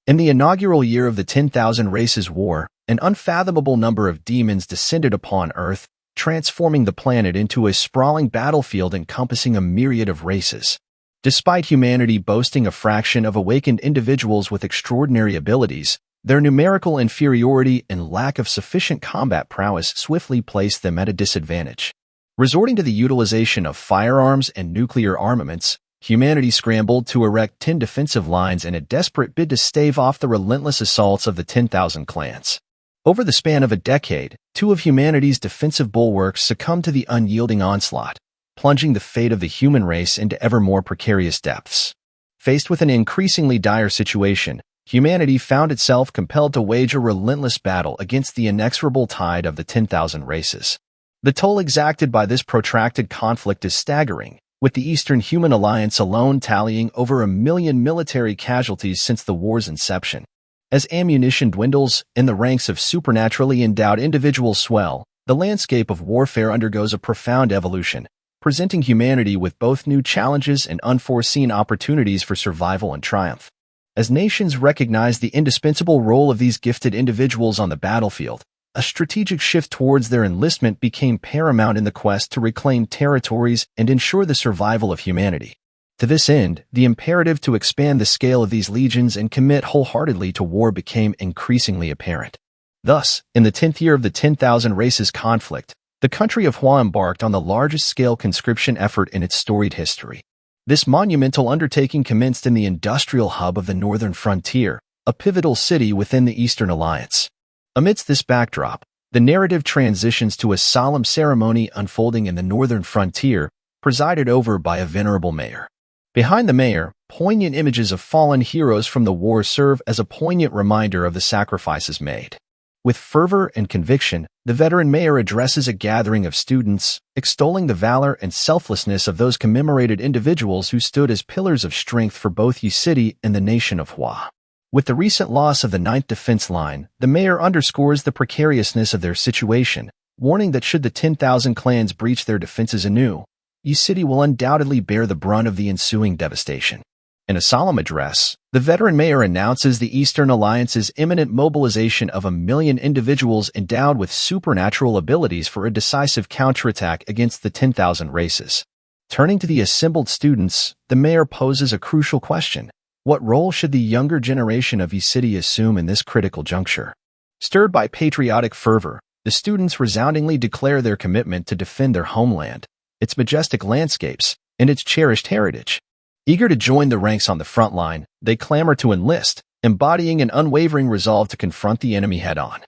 In the inaugural year of the 10,000 Races War, an unfathomable number of demons descended upon Earth, transforming the planet into a sprawling battlefield encompassing a myriad of races. Despite humanity boasting a fraction of awakened individuals with extraordinary abilities, their numerical inferiority and lack of sufficient combat prowess swiftly placed them at a disadvantage. Resorting to the utilization of firearms and nuclear armaments, humanity scrambled to erect 10 defensive lines in a desperate bid to stave off the relentless assaults of the 10,000 clans. Over the span of a decade, 2 of humanity's defensive bulwarks succumbed to the unyielding onslaught, plunging the fate of the human race into ever more precarious depths. Faced with an increasingly dire situation, humanity found itself compelled to wage a relentless battle against the inexorable tide of the 10,000 races. The toll exacted by this protracted conflict is staggering, with the Eastern Human Alliance alone tallying over 1 million military casualties since the war's inception. As ammunition dwindles and the ranks of supernaturally endowed individuals swell, the landscape of warfare undergoes a profound evolution, presenting humanity with both new challenges and unforeseen opportunities for survival and triumph. As nations recognize the indispensable role of these gifted individuals on the battlefield, a strategic shift towards their enlistment became paramount in the quest to reclaim territories and ensure the survival of humanity. To this end, the imperative to expand the scale of these legions and commit wholeheartedly to war became increasingly apparent. Thus, in the 10th year of the 10,000 Races conflict, the country of Hua embarked on the largest-scale conscription effort in its storied history. This monumental undertaking commenced in the industrial hub of the northern frontier, a pivotal city within the Eastern Alliance. Amidst this backdrop, the narrative transitions to a solemn ceremony unfolding in the northern frontier, presided over by a venerable mayor. Behind the mayor, poignant images of fallen heroes from the war serve as a poignant reminder of the sacrifices made. With fervor and conviction, the veteran mayor addresses a gathering of students, extolling the valor and selflessness of those commemorated individuals who stood as pillars of strength for both Yi City and the nation of Hua. With the recent loss of the 9th defense line, the mayor underscores the precariousness of their situation, warning that should the 10,000 clans breach their defenses anew, Yi City will undoubtedly bear the brunt of the ensuing devastation. In a solemn address, the veteran mayor announces the Eastern Alliance's imminent mobilization of 1 million individuals endowed with supernatural abilities for a decisive counterattack against the 10,000 races. Turning to the assembled students, the mayor poses a crucial question. What role should the younger generation of Yi City assume in this critical juncture? Stirred by patriotic fervor, the students resoundingly declare their commitment to defend their homeland, its majestic landscapes, and its cherished heritage. Eager to join the ranks on the front line, they clamor to enlist, embodying an unwavering resolve to confront the enemy head-on.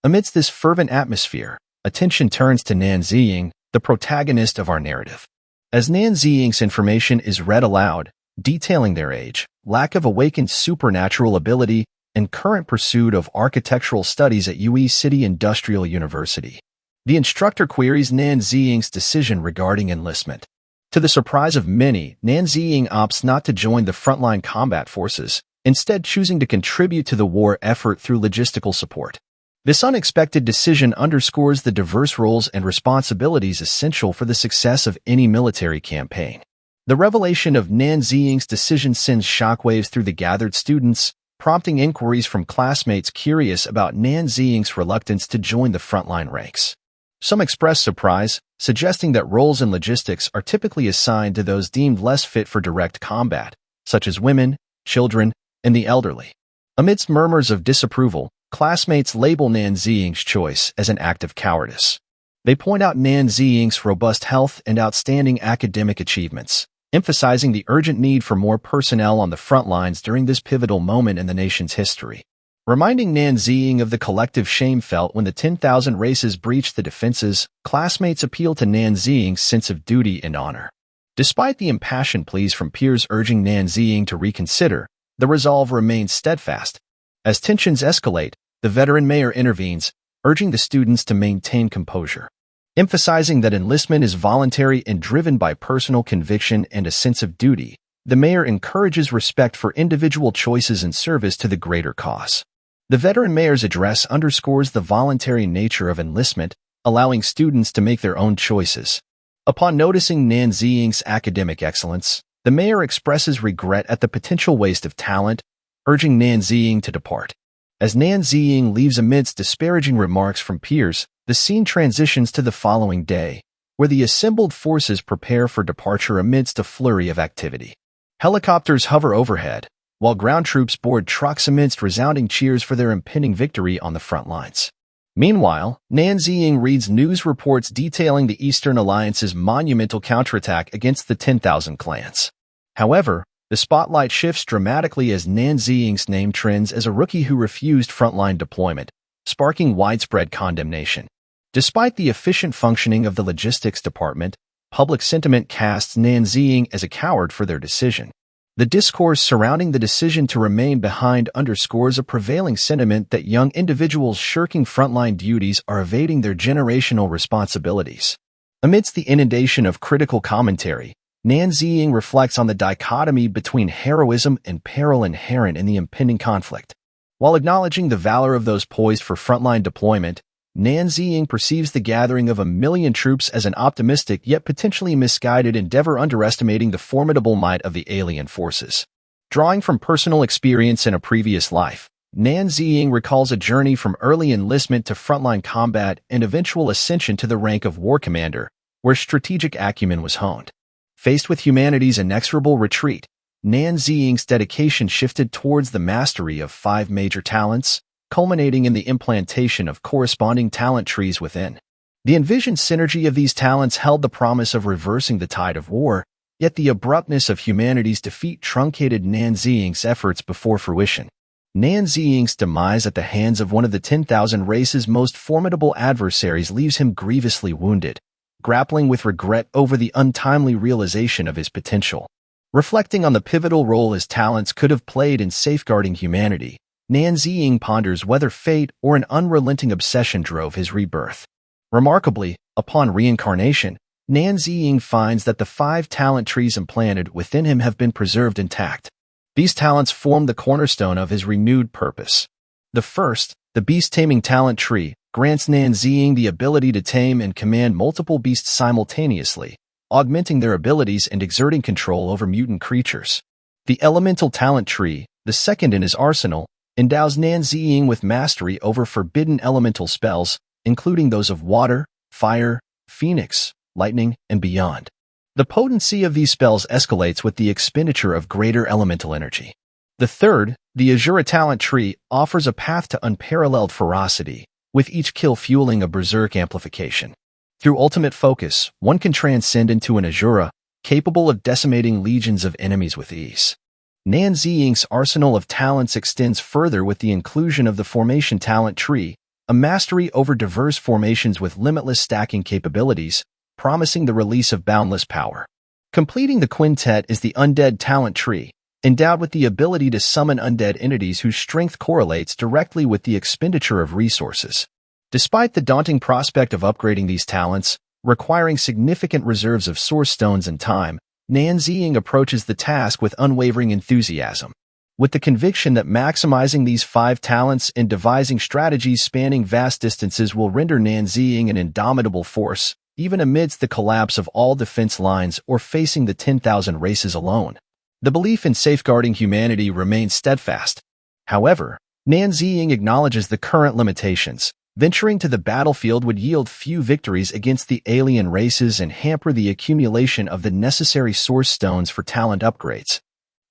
Amidst this fervent atmosphere, attention turns to Nan Ziying, the protagonist of our narrative. As Nan Ziying's information is read aloud, detailing their age, lack of awakened supernatural ability, and current pursuit of architectural studies at Yi City Industrial University, the instructor queries Nan Ziying's decision regarding enlistment. To the surprise of many, Nan Ziying opts not to join the frontline combat forces, instead choosing to contribute to the war effort through logistical support. This unexpected decision underscores the diverse roles and responsibilities essential for the success of any military campaign. The revelation of Nan Ziying's decision sends shockwaves through the gathered students, prompting inquiries from classmates curious about Nan Ziying's reluctance to join the frontline ranks. Some express surprise, suggesting that roles in logistics are typically assigned to those deemed less fit for direct combat, such as women, children, and the elderly. Amidst murmurs of disapproval, classmates label Nan Ziying's choice as an act of cowardice. They point out Nan Ziying's robust health and outstanding academic achievements, emphasizing the urgent need for more personnel on the front lines during this pivotal moment in the nation's history. Reminding Nan Ziying of the collective shame felt when the 10,000 races breached the defenses, classmates appeal to Nan Ziying's sense of duty and honor. Despite the impassioned pleas from peers urging Nan Ziying to reconsider, the resolve remains steadfast. As tensions escalate, the veteran mayor intervenes, urging the students to maintain composure. Emphasizing that enlistment is voluntary and driven by personal conviction and a sense of duty, the mayor encourages respect for individual choices and service to the greater cause. The veteran mayor's address underscores the voluntary nature of enlistment, allowing students to make their own choices. Upon noticing Nan Ziying's academic excellence, the mayor expresses regret at the potential waste of talent, urging Nan Ziying to depart. As Nan Ziying leaves amidst disparaging remarks from peers, the scene transitions to the following day, where the assembled forces prepare for departure amidst a flurry of activity. Helicopters hover overhead, while ground troops board trucks amidst resounding cheers for their impending victory on the front lines. Meanwhile, Nan Ziying reads news reports detailing the Eastern Alliance's monumental counterattack against the 10,000 clans. However, the spotlight shifts dramatically as Nan Ziying's name trends as a rookie who refused frontline deployment, sparking widespread condemnation. Despite the efficient functioning of the logistics department, public sentiment casts Nan Ziying as a coward for their decision. The discourse surrounding the decision to remain behind underscores a prevailing sentiment that young individuals shirking frontline duties are evading their generational responsibilities. Amidst the inundation of critical commentary, Nan Ziying reflects on the dichotomy between heroism and peril inherent in the impending conflict. While acknowledging the valor of those poised for frontline deployment, Nan Ziying perceives the gathering of 1 million troops as an optimistic yet potentially misguided endeavor, underestimating the formidable might of the alien forces. Drawing from personal experience in a previous life, Nan Ziying recalls a journey from early enlistment to frontline combat and eventual ascension to the rank of war commander, where strategic acumen was honed. Faced with humanity's inexorable retreat, Nan Ziying's dedication shifted towards the mastery of 5 major talents, culminating in the implantation of corresponding talent trees within. The envisioned synergy of these talents held the promise of reversing the tide of war, yet the abruptness of humanity's defeat truncated Nan Ziying's efforts before fruition. Nan Ziying's demise at the hands of one of the 10,000 race's most formidable adversaries leaves him grievously wounded, grappling with regret over the untimely realization of his potential. Reflecting on the pivotal role his talents could have played in safeguarding humanity, Nan Ziying ponders whether fate or an unrelenting obsession drove his rebirth. Remarkably, upon reincarnation, Nan Ziying finds that the 5 talent trees implanted within him have been preserved intact. These talents form the cornerstone of his renewed purpose. The first, the beast-taming talent tree, grants Nan Ziying the ability to tame and command multiple beasts simultaneously, augmenting their abilities and exerting control over mutant creatures. The elemental talent tree, the second in his arsenal, endows Nan Ziying with mastery over forbidden elemental spells, including those of water, fire, phoenix, lightning, and beyond. The potency of these spells escalates with the expenditure of greater elemental energy. The third, the Azura talent tree, offers a path to unparalleled ferocity, with each kill fueling a berserk amplification. Through ultimate focus, one can transcend into an Azura, capable of decimating legions of enemies with ease. Nan Ziying's arsenal of talents extends further with the inclusion of the formation talent tree, a mastery over diverse formations with limitless stacking capabilities, promising the release of boundless power. Completing the quintet is the undead talent tree, endowed with the ability to summon undead entities whose strength correlates directly with the expenditure of resources. Despite the daunting prospect of upgrading these talents, requiring significant reserves of source stones and time, Nan Ziying approaches the task with unwavering enthusiasm. With the conviction that maximizing these 5 talents and devising strategies spanning vast distances will render Nan Ziying an indomitable force, even amidst the collapse of all defense lines or facing the 10,000 races alone. The belief in safeguarding humanity remains steadfast. However, Nan Ziying acknowledges the current limitations. Venturing to the battlefield would yield few victories against the alien races and hamper the accumulation of the necessary source stones for talent upgrades,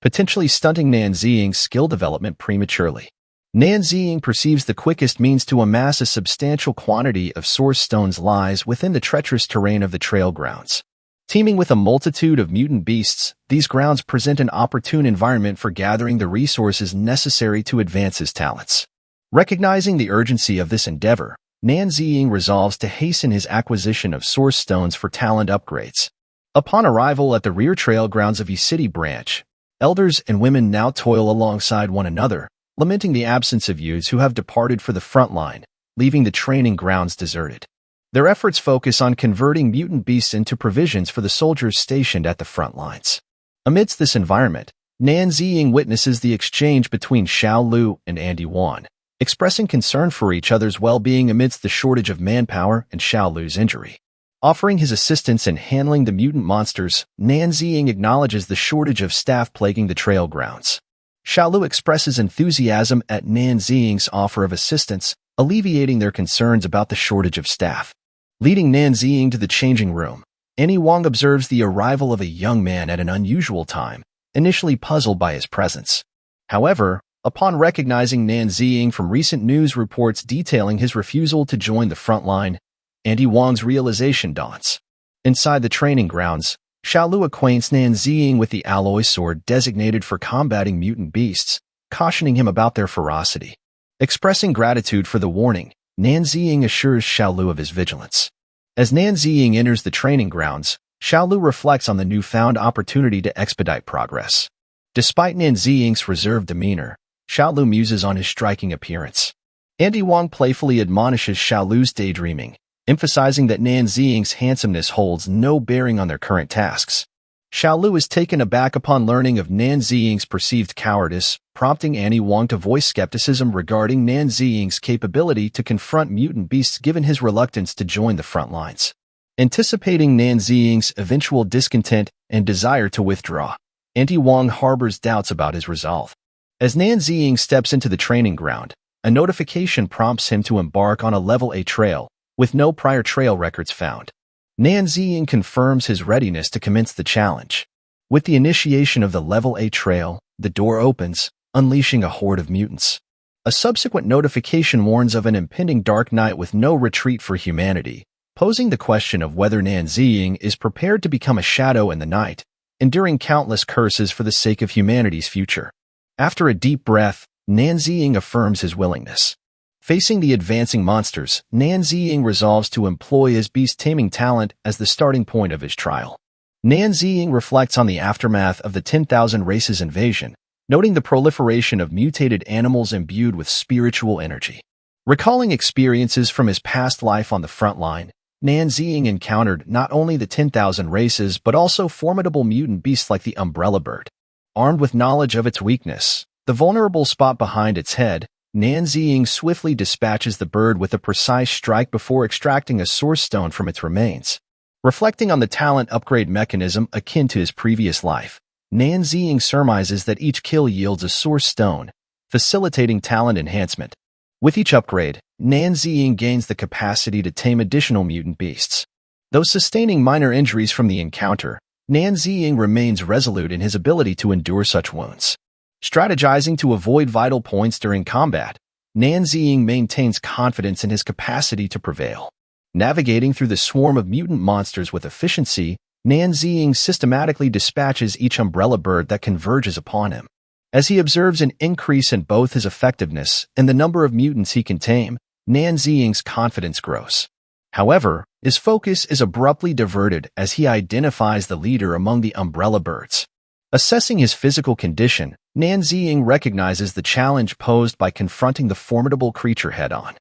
potentially stunting Nan Ziying's skill development prematurely. Nan Ziying perceives the quickest means to amass a substantial quantity of source stones lies within the treacherous terrain of the trail grounds. Teeming with a multitude of mutant beasts, these grounds present an opportune environment for gathering the resources necessary to advance his talents. Recognizing the urgency of this endeavor, Nan Ziying resolves to hasten his acquisition of source stones for talent upgrades. Upon arrival at the rear trail grounds of E-City Branch, elders and women now toil alongside one another, lamenting the absence of youths who have departed for the front line, leaving the training grounds deserted. Their efforts focus on converting mutant beasts into provisions for the soldiers stationed at the front lines. Amidst this environment, Nan Ziying witnesses the exchange between Xiao Lu and Andy Wan, expressing concern for each other's well-being amidst the shortage of manpower and Xiao Lu's injury. Offering his assistance in handling the mutant monsters, Nan Ziying acknowledges the shortage of staff plaguing the trail grounds. Xiaolu expresses enthusiasm at Nan Ziying's offer of assistance, alleviating their concerns about the shortage of staff. Leading Nan Ziying to the changing room, Annie Wang observes the arrival of a young man at an unusual time, initially puzzled by his presence. However, upon recognizing Nan Ziying from recent news reports detailing his refusal to join the front line, Annie Wang's realization dawns. Inside the training grounds, Xiaolu acquaints Nan Ziying with the alloy sword designated for combating mutant beasts, cautioning him about their ferocity. Expressing gratitude for the warning, Nan Ziying assures Xiaolu of his vigilance. As Nan Ziying enters the training grounds, Xiaolu reflects on the newfound opportunity to expedite progress. Despite Nan Ziying's reserved demeanor, Xiaolu muses on his striking appearance. Andy Wang playfully admonishes Xiaolu's daydreaming, emphasizing that Nan Ziying's handsomeness holds no bearing on their current tasks. Xiaolu is taken aback upon learning of Nan Ziying's perceived cowardice, prompting Annie Wang to voice skepticism regarding Nan Ziying's capability to confront mutant beasts given his reluctance to join the front lines. Anticipating Nan Ziying's eventual discontent and desire to withdraw, Annie Wang harbors doubts about his resolve. As Nan Ziying steps into the training ground, a notification prompts him to embark on a Level A trail, with no prior trail records found. Nan Ziying confirms his readiness to commence the challenge. With the initiation of the Level A trail, the door opens, unleashing a horde of mutants. A subsequent notification warns of an impending dark night with no retreat for humanity, posing the question of whether Nan Ziying is prepared to become a shadow in the night, enduring countless curses for the sake of humanity's future. After a deep breath, Nan Ziying affirms his willingness. Facing the advancing monsters, Nan Ziying resolves to employ his beast-taming talent as the starting point of his trial. Nan Ziying reflects on the aftermath of the 10,000 Races invasion, noting the proliferation of mutated animals imbued with spiritual energy. Recalling experiences from his past life on the front line, Nan Ziying encountered not only the 10,000 Races but also formidable mutant beasts like the umbrella bird. Armed with knowledge of its weakness, the vulnerable spot behind its head, Nan Ziying swiftly dispatches the bird with a precise strike before extracting a source stone from its remains. Reflecting on the talent upgrade mechanism akin to his previous life, Nan Ziying surmises that each kill yields a source stone, facilitating talent enhancement. With each upgrade, Nan Ziying gains the capacity to tame additional mutant beasts. Though sustaining minor injuries from the encounter, Nan Ziying remains resolute in his ability to endure such wounds. Strategizing to avoid vital points during combat, Nan Ziying maintains confidence in his capacity to prevail. Navigating through the swarm of mutant monsters with efficiency, Nan Ziying systematically dispatches each umbrella bird that converges upon him. As he observes an increase in both his effectiveness and the number of mutants he can tame, Nan Ziying's confidence grows. However, his focus is abruptly diverted as he identifies the leader among the umbrella birds. Assessing his physical condition, Nan Ziying recognizes the challenge posed by confronting the formidable creature head-on.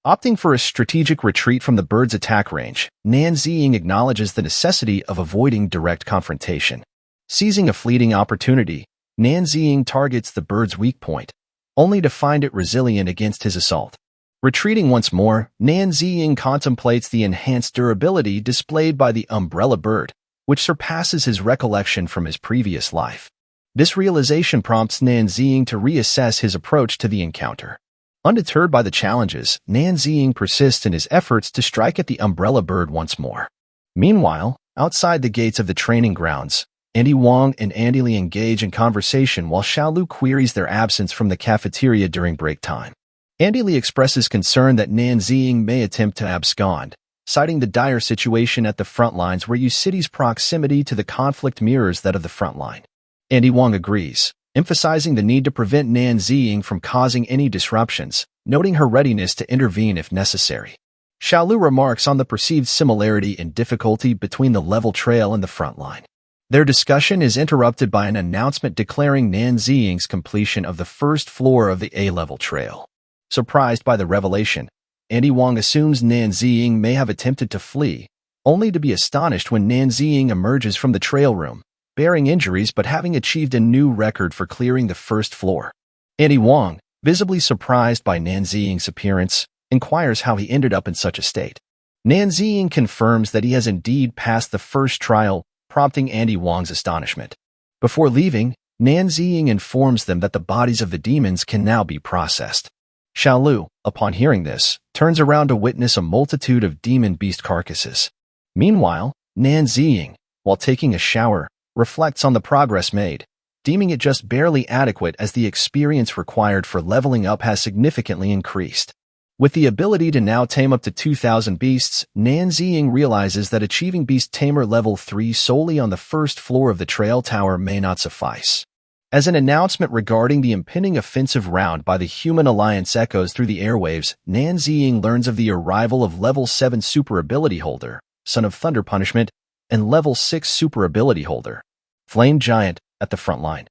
Opting for a strategic retreat from the bird's attack range, Nan Ziying acknowledges the necessity of avoiding direct confrontation. Seizing a fleeting opportunity, Nan Ziying targets the bird's weak point, only to find it resilient against his assault. Retreating once more, Nan Ziying contemplates the enhanced durability displayed by the umbrella bird, which surpasses his recollection from his previous life. This realization prompts Nan Ziying to reassess his approach to the encounter. Undeterred by the challenges, Nan Ziying persists in his efforts to strike at the umbrella bird once more. Meanwhile, outside the gates of the training grounds, Andy Wang and Andy Li engage in conversation while Xiaolu queries their absence from the cafeteria during break time. Andy Li expresses concern that Nan Ziying may attempt to abscond, citing the dire situation at the front lines where City's proximity to the conflict mirrors that of the front line. Andy Wang agrees, emphasizing the need to prevent Nan Ziying from causing any disruptions, noting her readiness to intervene if necessary. Xiaolu remarks on the perceived similarity in difficulty between the level trail and the front line. Their discussion is interrupted by an announcement declaring Nan Ziying's completion of the first floor of the A-level trail. Surprised by the revelation, Andy Wang assumes Nan Ziying may have attempted to flee, only to be astonished when Nan Ziying emerges from the trail room, bearing injuries but having achieved a new record for clearing the first floor. Andy Wang, visibly surprised by Nan Ziying's appearance, inquires how he ended up in such a state. Nan Ziying confirms that he has indeed passed the first trial, prompting Andy Wang's astonishment. Before leaving, Nan Ziying informs them that the bodies of the demons can now be processed. Xiaolu, upon hearing this, turns around to witness a multitude of demon beast carcasses. Meanwhile, Nan Ziying, while taking a shower, reflects on the progress made, deeming it just barely adequate as the experience required for leveling up has significantly increased. With the ability to now tame up to 2,000 beasts, Nan Ziying realizes that achieving Beast Tamer level 3 solely on the first floor of the Trail Tower may not suffice. As an announcement regarding the impending offensive round by the Human Alliance echoes through the airwaves, Nan Ziying learns of the arrival of level 7 super ability holder, Son of Thunder Punishment, and level 6 super ability holder, Flame Giant, at the front line.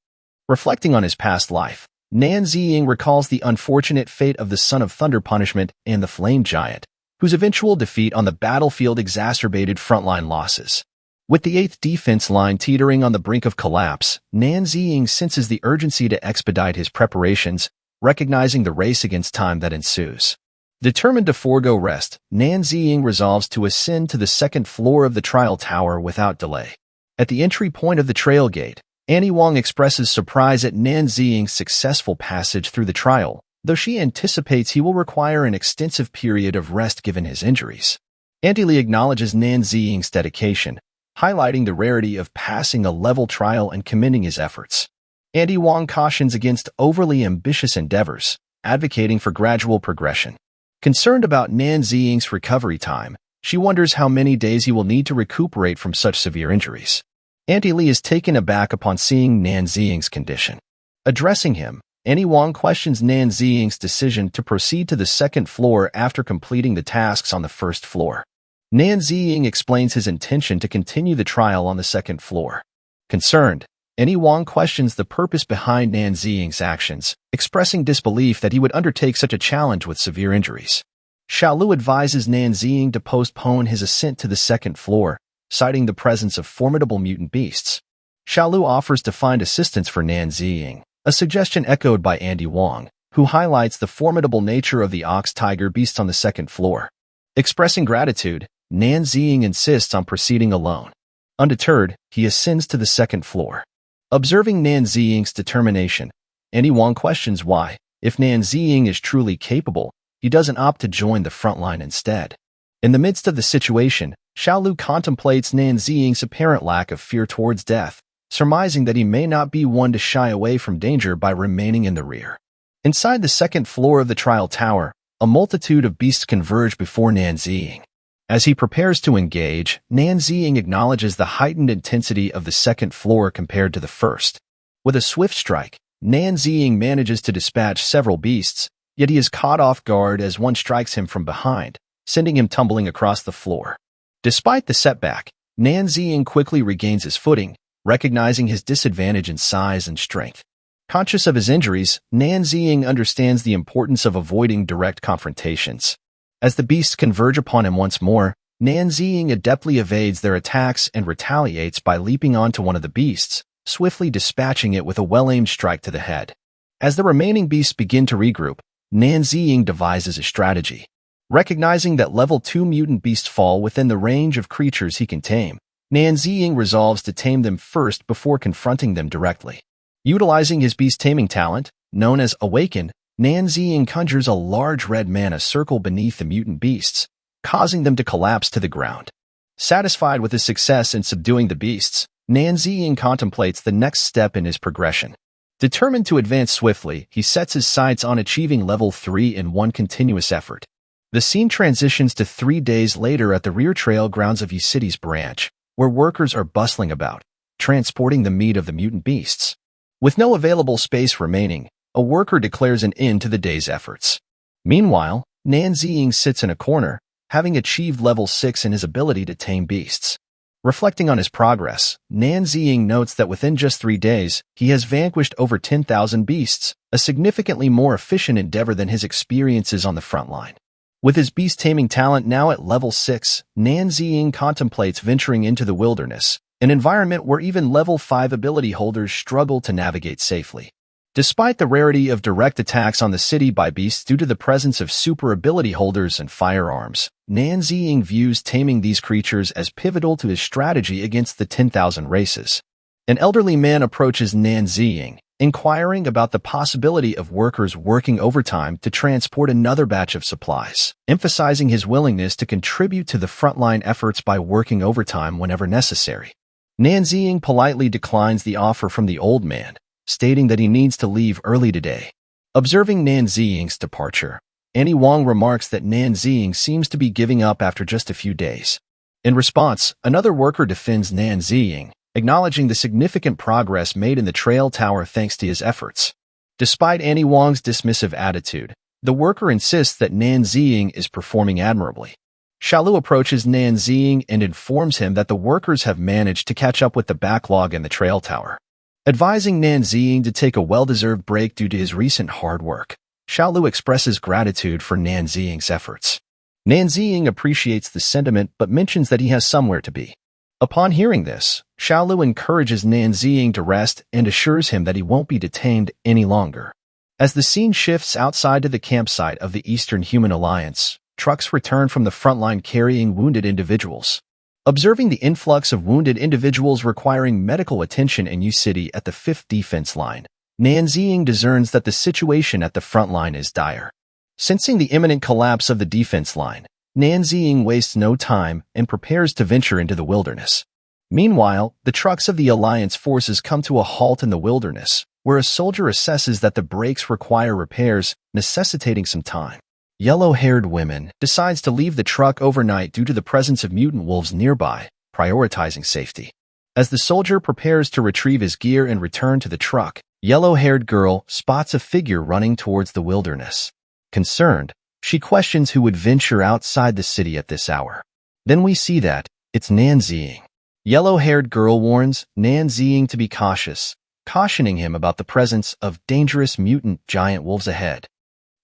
Reflecting on his past life, Nan Ziying recalls the unfortunate fate of the Son of Thunder Punishment and the Flame Giant, whose eventual defeat on the battlefield exacerbated frontline losses. With the 8th defense line teetering on the brink of collapse, Nan Ziying senses the urgency to expedite his preparations, recognizing the race against time that ensues. Determined to forego rest, Nan Ziying resolves to ascend to the 2nd floor of the trial tower without delay. At the entry point of the trail gate, Annie Wong expresses surprise at Nan Ziying's successful passage through the trial, though she anticipates he will require an extensive period of rest given his injuries. Auntie Lee acknowledges Nan Ziying's dedication, highlighting the rarity of passing a level trial and commending his efforts. Auntie Wong cautions against overly ambitious endeavors, advocating for gradual progression. Concerned about Nan Ziying's recovery time, she wonders how many days he will need to recuperate from such severe injuries. Auntie Lee is taken aback upon seeing Nan Ziying's condition. Addressing him, Annie Wong questions Nan Ziying's decision to proceed to the 2nd floor after completing the tasks on the 1st floor. Nan Ziying explains his intention to continue the trial on the 2nd floor. Concerned, Annie Wong questions the purpose behind Nan Ziying's actions, expressing disbelief that he would undertake such a challenge with severe injuries. Xiaolu advises Nan Ziying to postpone his ascent to the 2nd floor, citing the presence of formidable mutant beasts. Xiaolu offers to find assistance for Nan Ziying, a suggestion echoed by Annie Wong, who highlights the formidable nature of the ox-tiger beast on the 2nd floor. Expressing gratitude, Nan Ziying insists on proceeding alone. Undeterred, he ascends to the 2nd floor. Observing Nan Ziying's determination, Annie Wong questions why, if Nan Ziying is truly capable, he doesn't opt to join the front line instead. In the midst of the situation, Xiaolu contemplates Nan Ziying's apparent lack of fear towards death, surmising that he may not be one to shy away from danger by remaining in the rear. Inside the 2nd floor of the trial tower, a multitude of beasts converge before Nan Ziying. As he prepares to engage, Nan Ziying acknowledges the heightened intensity of the 2nd floor compared to the 1st. With a swift strike, Nan Ziying manages to dispatch several beasts, yet he is caught off guard as one strikes him from behind, sending him tumbling across the floor. Despite the setback, Nan Ziying quickly regains his footing, recognizing his disadvantage in size and strength. Conscious of his injuries, Nan Ziying understands the importance of avoiding direct confrontations. As the beasts converge upon him once more, Nan Ziying adeptly evades their attacks and retaliates by leaping onto one of the beasts, swiftly dispatching it with a well-aimed strike to the head. As the remaining beasts begin to regroup, Nan Ziying devises a strategy. Recognizing that level 2 mutant beasts fall within the range of creatures he can tame, Nan Ziying resolves to tame them first before confronting them directly. Utilizing his beast taming talent, known as Awaken, Nan Ziying conjures a large red mana circle beneath the mutant beasts, causing them to collapse to the ground. Satisfied with his success in subduing the beasts, Nan Ziying contemplates the next step in his progression. Determined to advance swiftly, he sets his sights on achieving level 3 in one continuous effort. The scene transitions to 3 days later at the rear trail grounds of City's branch, where workers are bustling about, transporting the meat of the mutant beasts. With no available space remaining, a worker declares an end to the day's efforts. Meanwhile, Nan Ziying sits in a corner, having achieved level 6 in his ability to tame beasts. Reflecting on his progress, Nan Ziying notes that within just 3 days, he has vanquished over 10,000 beasts, a significantly more efficient endeavor than his experiences on the front line. With his beast-taming talent now at level 6, Nan Ziying contemplates venturing into the wilderness, an environment where even level 5 ability holders struggle to navigate safely. Despite the rarity of direct attacks on the city by beasts due to the presence of super ability holders and firearms, Nan Ziying views taming these creatures as pivotal to his strategy against the 10,000 races. An elderly man approaches Nan Ziying, inquiring about the possibility of workers working overtime to transport another batch of supplies, emphasizing his willingness to contribute to the frontline efforts by working overtime whenever necessary. Nan Ziying politely declines the offer from the old man, stating that he needs to leave early today. Observing Nan Ziying's departure, Annie Wang remarks that Nan Ziying seems to be giving up after just a few days. In response, another worker defends Nan Ziying, acknowledging the significant progress made in the trail tower thanks to his efforts. Despite Annie Wang's dismissive attitude, the worker insists that Nan Ziying is performing admirably. Xiaolu approaches Nan Ziying and informs him that the workers have managed to catch up with the backlog in the trail tower. Advising Nan Ziying to take a well-deserved break due to his recent hard work, Xiaolu expresses gratitude for Nan Ziying's efforts. Nan Ziying appreciates the sentiment but mentions that he has somewhere to be. Upon hearing this, Xiaolu encourages Nan Ziying to rest and assures him that he won't be detained any longer. As the scene shifts outside to the campsite of the Eastern Human Alliance, trucks return from the front line carrying wounded individuals. Observing the influx of wounded individuals requiring medical attention in U City at the 5th defense line, Nan Ziying discerns that the situation at the front line is dire. Sensing the imminent collapse of the defense line, Nan Ziying wastes no time and prepares to venture into the wilderness. Meanwhile, the trucks of the Alliance forces come to a halt in the wilderness, where a soldier assesses that the brakes require repairs, necessitating some time. Yellow-haired woman decides to leave the truck overnight due to the presence of mutant wolves nearby, prioritizing safety. As the soldier prepares to retrieve his gear and return to the truck, yellow-haired girl spots a figure running towards the wilderness. Concerned, she questions who would venture outside the city at this hour. Then we see that it's Nan Ziying. Yellow-haired girl warns Nan Ziying to be cautious, cautioning him about the presence of dangerous mutant giant wolves ahead.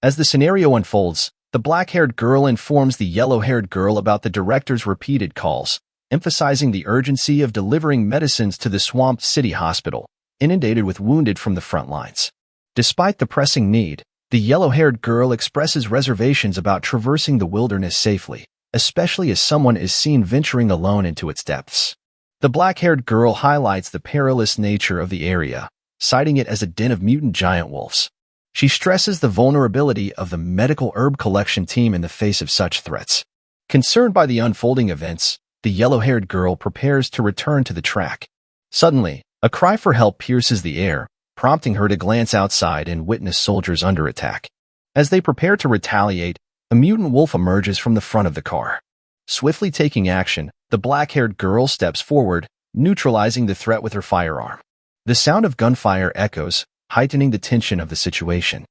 As the scenario unfolds, the black-haired girl informs the yellow-haired girl about the director's repeated calls, emphasizing the urgency of delivering medicines to the swamped city hospital, inundated with wounded from the front lines. Despite the pressing need, the yellow-haired girl expresses reservations about traversing the wilderness safely, especially as someone is seen venturing alone into its depths. The black-haired girl highlights the perilous nature of the area, citing it as a den of mutant giant wolves. She stresses the vulnerability of the medical herb collection team in the face of such threats. Concerned by the unfolding events, the yellow-haired girl prepares to return to the track. Suddenly, a cry for help pierces the air, prompting her to glance outside and witness soldiers under attack. As they prepare to retaliate, a mutant wolf emerges from the front of the car. Swiftly taking action, the black-haired girl steps forward, neutralizing the threat with her firearm. The sound of gunfire echoes, heightening the tension of the situation.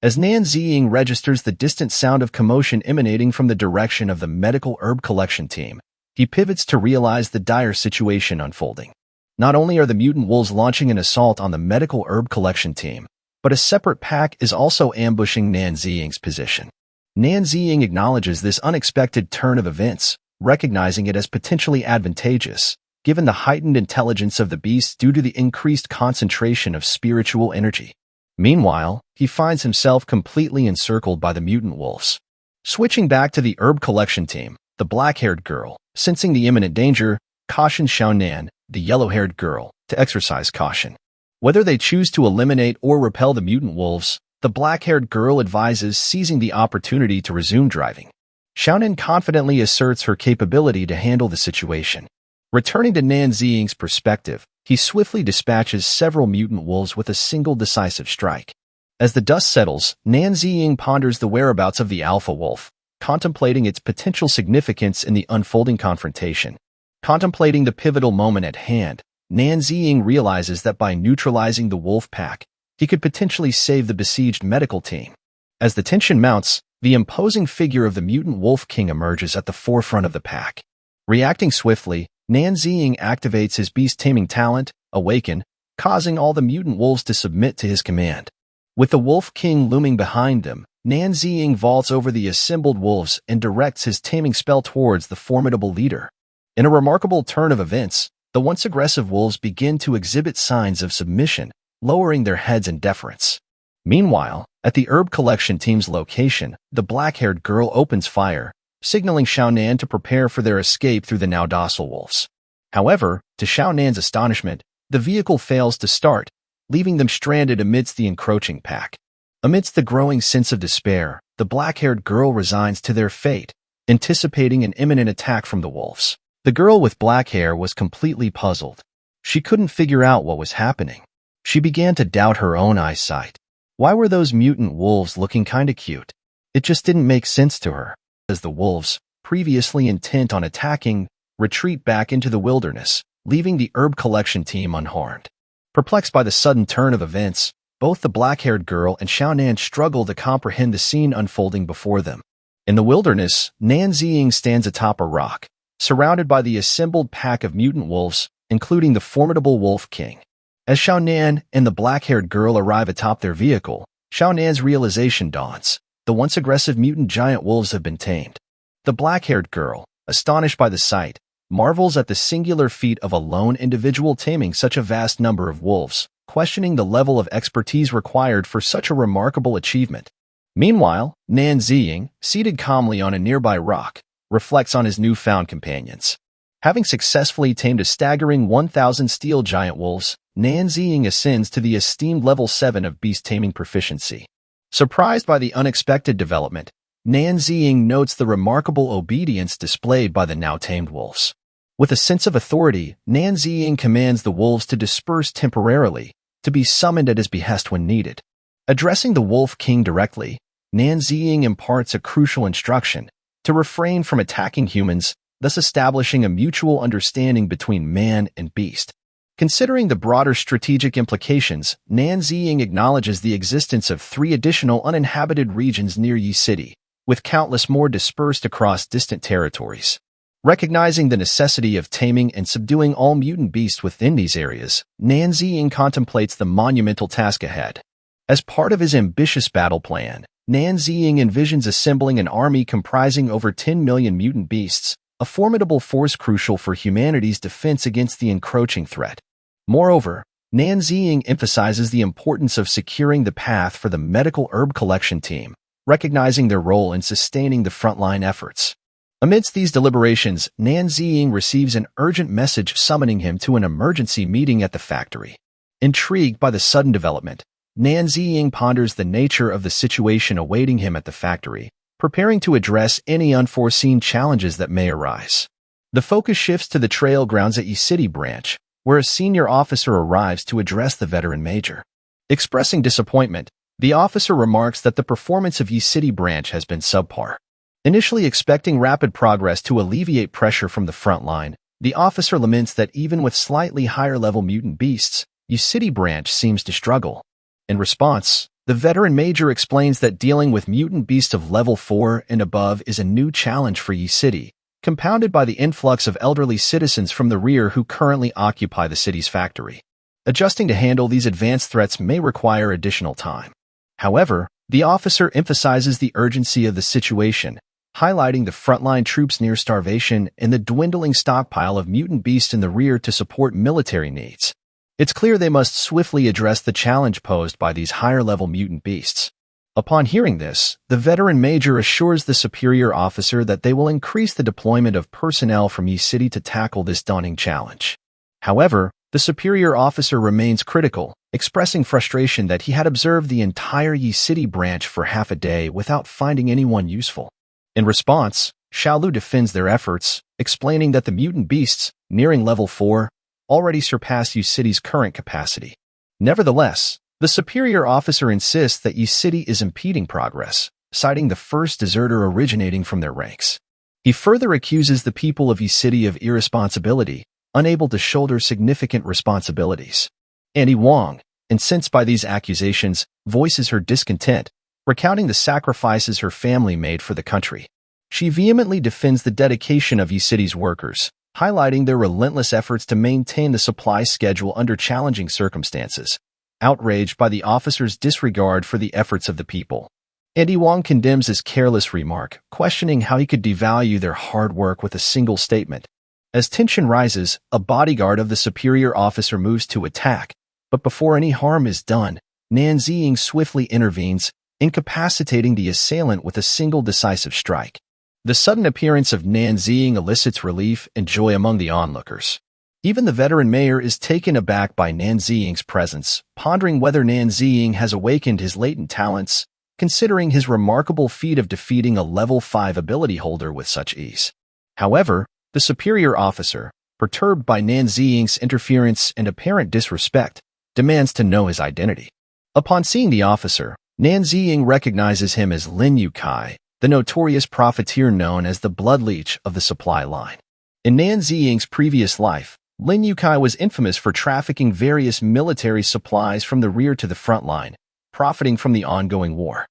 As Nan Ziying registers the distant sound of commotion emanating from the direction of the medical herb collection team, he pivots to realize the dire situation unfolding. Not only are the mutant wolves launching an assault on the medical herb collection team, but a separate pack is also ambushing Nan Ziying's position. Nan Ziying acknowledges this unexpected turn of events, recognizing it as potentially advantageous, given the heightened intelligence of the beast due to the increased concentration of spiritual energy. Meanwhile, he finds himself completely encircled by the mutant wolves. Switching back to the herb collection team, the black-haired girl, sensing the imminent danger, cautions Xiaonan, the yellow-haired girl, to exercise caution. Whether they choose to eliminate or repel the mutant wolves, the black-haired girl advises seizing the opportunity to resume driving. Xiaonan confidently asserts her capability to handle the situation. Returning to Nan Ziying's perspective, he swiftly dispatches several mutant wolves with a single decisive strike. As the dust settles, Nan Ziying ponders the whereabouts of the alpha wolf, contemplating its potential significance in the unfolding confrontation. Contemplating the pivotal moment at hand, Nan Ziying realizes that by neutralizing the wolf pack, he could potentially save the besieged medical team. As the tension mounts, the imposing figure of the mutant wolf king emerges at the forefront of the pack. Reacting swiftly, Nan Ziying activates his beast-taming talent, Awaken, causing all the mutant wolves to submit to his command. With the wolf king looming behind them, Nan Ziying vaults over the assembled wolves and directs his taming spell towards the formidable leader. In a remarkable turn of events, the once aggressive wolves begin to exhibit signs of submission, lowering their heads in deference. Meanwhile, at the herb collection team's location, the black-haired girl opens fire, signaling Xiaonan to prepare for their escape through the now docile wolves. However, to Xiaonan's astonishment, The vehicle fails to start, leaving them stranded amidst the encroaching pack. Amidst the growing sense of despair, the black-haired girl resigns to their fate, anticipating an imminent attack from the wolves. The girl with black hair was completely puzzled. She couldn't figure out what was happening. She began to doubt her own eyesight. Why were those mutant wolves looking kinda cute? It just didn't make sense to her. As the wolves, previously intent on attacking, retreat back into the wilderness, leaving the herb collection team unharmed. Perplexed by the sudden turn of events, both the black-haired girl and Nan struggle to comprehend the scene unfolding before them. In the wilderness, Nan Ziying stands atop a rock, surrounded by the assembled pack of mutant wolves, including the formidable Wolf King. As Nan and the black-haired girl arrive atop their vehicle, Nan's realization dawns. The once aggressive mutant giant wolves have been tamed. The black-haired girl, astonished by the sight, marvels at the singular feat of a lone individual taming such a vast number of wolves, questioning the level of expertise required for such a remarkable achievement. Meanwhile, Nan Ziying, seated calmly on a nearby rock, reflects on his newfound companions. Having successfully tamed a staggering 1,000 steel giant wolves, Nan Ziying ascends to the esteemed level 7 of beast taming proficiency. Surprised by the unexpected development, Nan Ziying notes the remarkable obedience displayed by the now tamed wolves. With a sense of authority, Nan Ziying commands the wolves to disperse temporarily, to be summoned at his behest when needed. Addressing the Wolf King directly, Nan Ziying imparts a crucial instruction to refrain from attacking humans, thus establishing a mutual understanding between man and beast. Considering the broader strategic implications, Nan Ziying acknowledges the existence of 3 additional uninhabited regions near Yi City, with countless more dispersed across distant territories. Recognizing the necessity of taming and subduing all mutant beasts within these areas, Nan Ziying contemplates the monumental task ahead. As part of his ambitious battle plan, Nan Ziying envisions assembling an army comprising over 10 million mutant beasts, a formidable force crucial for humanity's defense against the encroaching threat. Moreover, Nan Ziying emphasizes the importance of securing the path for the medical herb collection team, recognizing their role in sustaining the frontline efforts. Amidst these deliberations, Nan Ziying receives an urgent message summoning him to an emergency meeting at the factory. Intrigued by the sudden development, Nan Ziying ponders the nature of the situation awaiting him at the factory, preparing to address any unforeseen challenges that may arise. The focus shifts to the trail grounds at Yi City branch, where a senior officer arrives to address the veteran major. Expressing disappointment, the officer remarks that the performance of Yi City branch has been subpar. Initially expecting rapid progress to alleviate pressure from the front line, the officer laments that even with slightly higher-level mutant beasts, Yi City branch seems to struggle. In response, the veteran major explains that dealing with mutant beasts of level 4 and above is a new challenge for Yi City, compounded by the influx of elderly citizens from the rear who currently occupy the city's factory. Adjusting to handle these advanced threats may require additional time. However, the officer emphasizes the urgency of the situation, highlighting the frontline troops near starvation and the dwindling stockpile of mutant beasts in the rear to support military needs. It's clear they must swiftly address the challenge posed by these higher-level mutant beasts. Upon hearing this, the veteran major assures the superior officer that they will increase the deployment of personnel from Yi City to tackle this daunting challenge. However, the superior officer remains critical, expressing frustration that he had observed the entire Yi City branch for half a day without finding anyone useful. In response, Xiaolu defends their efforts, explaining that the mutant beasts, nearing level 4, already surpass Yi City's current capacity. Nevertheless, the superior officer insists that Yi City is impeding progress, citing the first deserter originating from their ranks. He further accuses the people of Yi City of irresponsibility, unable to shoulder significant responsibilities. Annie Wang, incensed by these accusations, voices her discontent, recounting the sacrifices her family made for the country. She vehemently defends the dedication of Yi City's workers, highlighting their relentless efforts to maintain the supply schedule under challenging circumstances. Outraged by the officer's disregard for the efforts of the people, Andy Wang condemns his careless remark, questioning how he could devalue their hard work with a single statement. As tension rises, a bodyguard of the superior officer moves to attack, but before any harm is done, Nan Ziying swiftly intervenes, incapacitating the assailant with a single decisive strike. The sudden appearance of Nan Ziying elicits relief and joy among the onlookers. Even the veteran mayor is taken aback by Nan Ziying's presence, pondering whether Nan Ziying has awakened his latent talents, considering his remarkable feat of defeating a level 5 ability holder with such ease. However, the superior officer, perturbed by Nan Ziying's interference and apparent disrespect, demands to know his identity. Upon seeing the officer, Nan Ziying recognizes him as Lin Yukai, the notorious profiteer known as the blood leech of the supply line. In Nan Ziying's previous life, Lin Yukai was infamous for trafficking various military supplies from the rear to the front line, profiting from the ongoing war.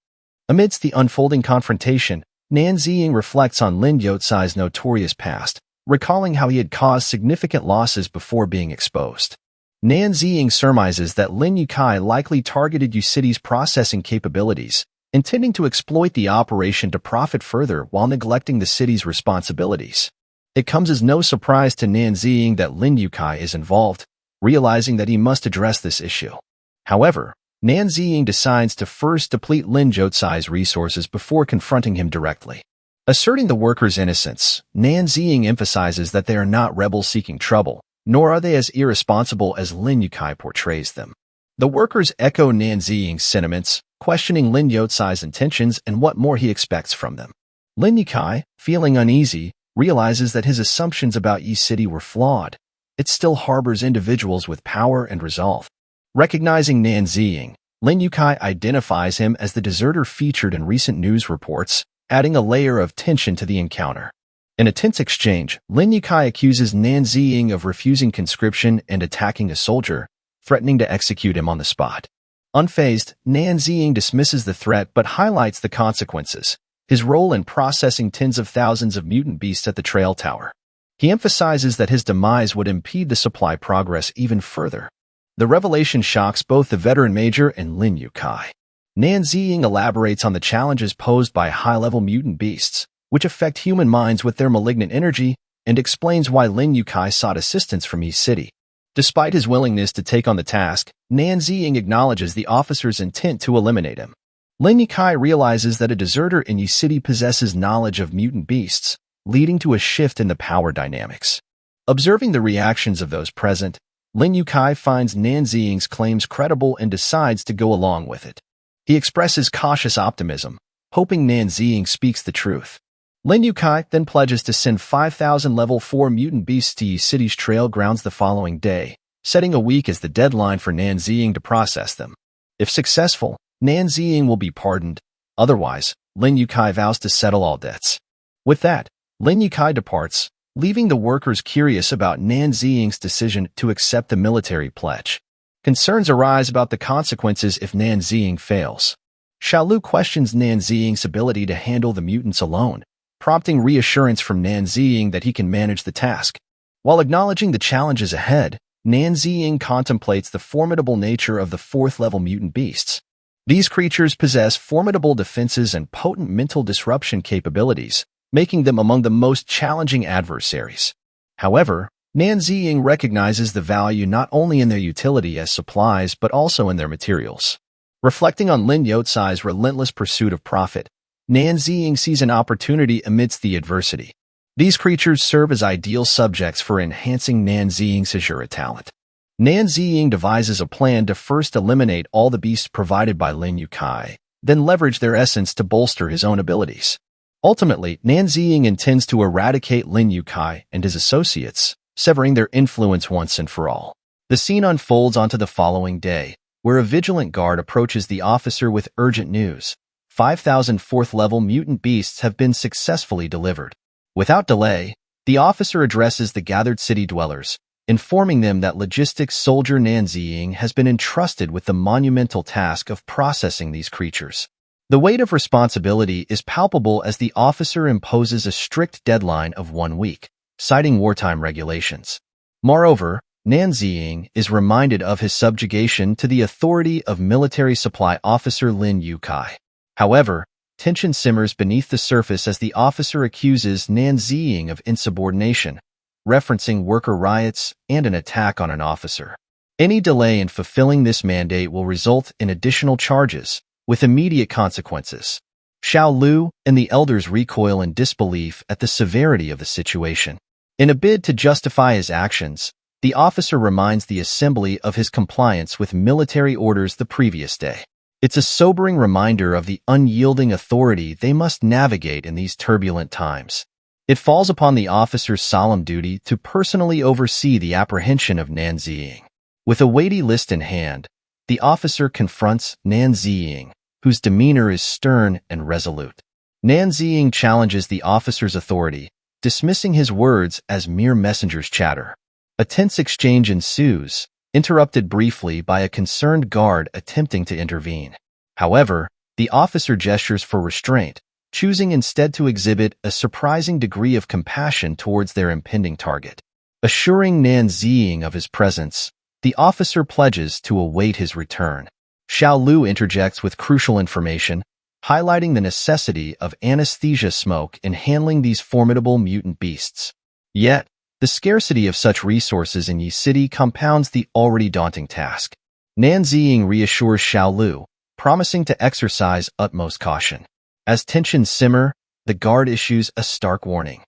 Amidst the unfolding confrontation, Nan Ziying reflects on Lin Yucai's notorious past, recalling how he had caused significant losses before being exposed. Nan Ziying surmises that Lin Yukai likely targeted U-City's processing capabilities, intending to exploit the operation to profit further while neglecting the city's responsibilities. It comes as no surprise to Nan Ziying that Lin Yukai is involved, realizing that he must address this issue. However, Nan Ziying decides to first deplete Lin Yucai's resources before confronting him directly. Asserting the workers' innocence, Nan Ziying emphasizes that they are not rebels seeking trouble, nor are they as irresponsible as Lin Yukai portrays them. The workers echo Nan Ziying's sentiments, questioning Lin Yucai's intentions and what more he expects from them. Lin Yukai, feeling uneasy, realizes that his assumptions about U-City were flawed. It still harbors individuals with power and resolve. Recognizing Nan Ziying, Lin Yukai identifies him as the deserter featured in recent news reports, adding a layer of tension to the encounter. In a tense exchange, Lin Yukai accuses Nan Ziying of refusing conscription and attacking a soldier, threatening to execute him on the spot. Unfazed, Nan Ziying dismisses the threat but highlights the consequences, his role in processing tens of thousands of mutant beasts at the Trail Tower. He emphasizes that his demise would impede the supply progress even further. The revelation shocks both the veteran major and Lin Yukai. Nan Ziying elaborates on the challenges posed by high-level mutant beasts, which affect human minds with their malignant energy, and explains why Lin Yukai sought assistance from U-City. Despite his willingness to take on the task, Nan Ziying acknowledges the officer's intent to eliminate him. Lin Yukai realizes that a deserter in U-City possesses knowledge of mutant beasts, leading to a shift in the power dynamics. Observing the reactions of those present, Lin Yukai finds Nan Ziying's claims credible and decides to go along with it. He expresses cautious optimism, hoping Nan Ziying speaks the truth. Lin Yukai then pledges to send 5,000 level 4 mutant beasts to U-City's trail grounds the following day, setting a week as the deadline for Nan Ziying to process them. If successful, Nan Ziying will be pardoned. Otherwise, Lin Yukai vows to settle all debts. With that, Lin Yukai departs, leaving the workers curious about Nan Ziying's decision to accept the military pledge. Concerns arise about the consequences if Nan Ziying fails. Xiaolu questions Nan Ziying's ability to handle the mutants alone, prompting reassurance from Nan Ziying that he can manage the task. While acknowledging the challenges ahead, Nan Ziying contemplates the formidable nature of the 4th-level mutant beasts. These creatures possess formidable defenses and potent mental disruption capabilities, making them among the most challenging adversaries. However, Nan Ziying recognizes the value not only in their utility as supplies but also in their materials. Reflecting on Lin Yucai's relentless pursuit of profit, Nan Ziying sees an opportunity amidst the adversity. These creatures serve as ideal subjects for enhancing Nan Ziying's Azura talent. Nan Ziying devises a plan to first eliminate all the beasts provided by Lin Yukai, then leverage their essence to bolster his own abilities. Ultimately, Nan Ziying intends to eradicate Lin Yukai and his associates, severing their influence once and for all. The scene unfolds onto the following day, where a vigilant guard approaches the officer with urgent news. 5,000 4th-level mutant beasts have been successfully delivered. Without delay, the officer addresses the gathered city dwellers, informing them that logistics soldier Nan Ziying has been entrusted with the monumental task of processing these creatures. The weight of responsibility is palpable as the officer imposes a strict deadline of 1 week, citing wartime regulations. Moreover, Nan Ziying is reminded of his subjugation to the authority of military supply officer Lin Yukai. However, tension simmers beneath the surface as the officer accuses Nan Ziying of insubordination, referencing worker riots and an attack on an officer. Any delay in fulfilling this mandate will result in additional charges, with immediate consequences. Xiaolu and the elders recoil in disbelief at the severity of the situation. In a bid to justify his actions, the officer reminds the assembly of his compliance with military orders the previous day. It's a sobering reminder of the unyielding authority they must navigate in these turbulent times. It falls upon the officer's solemn duty to personally oversee the apprehension of Nan Ziying. With a weighty list in hand, the officer confronts Nan Ziying, whose demeanor is stern and resolute. Nan Ziying challenges the officer's authority, dismissing his words as mere messenger's chatter. A tense exchange ensues, interrupted briefly by a concerned guard attempting to intervene. However, the officer gestures for restraint, choosing instead to exhibit a surprising degree of compassion towards their impending target. Assuring Nan Ziying of his presence, the officer pledges to await his return. Xiao Lu interjects with crucial information, highlighting the necessity of anesthesia smoke in handling these formidable mutant beasts. Yet, the scarcity of such resources in Yi City compounds the already daunting task. Nan Ziying reassures Xiao Lu, promising to exercise utmost caution. As tensions simmer, the guard issues a stark warning.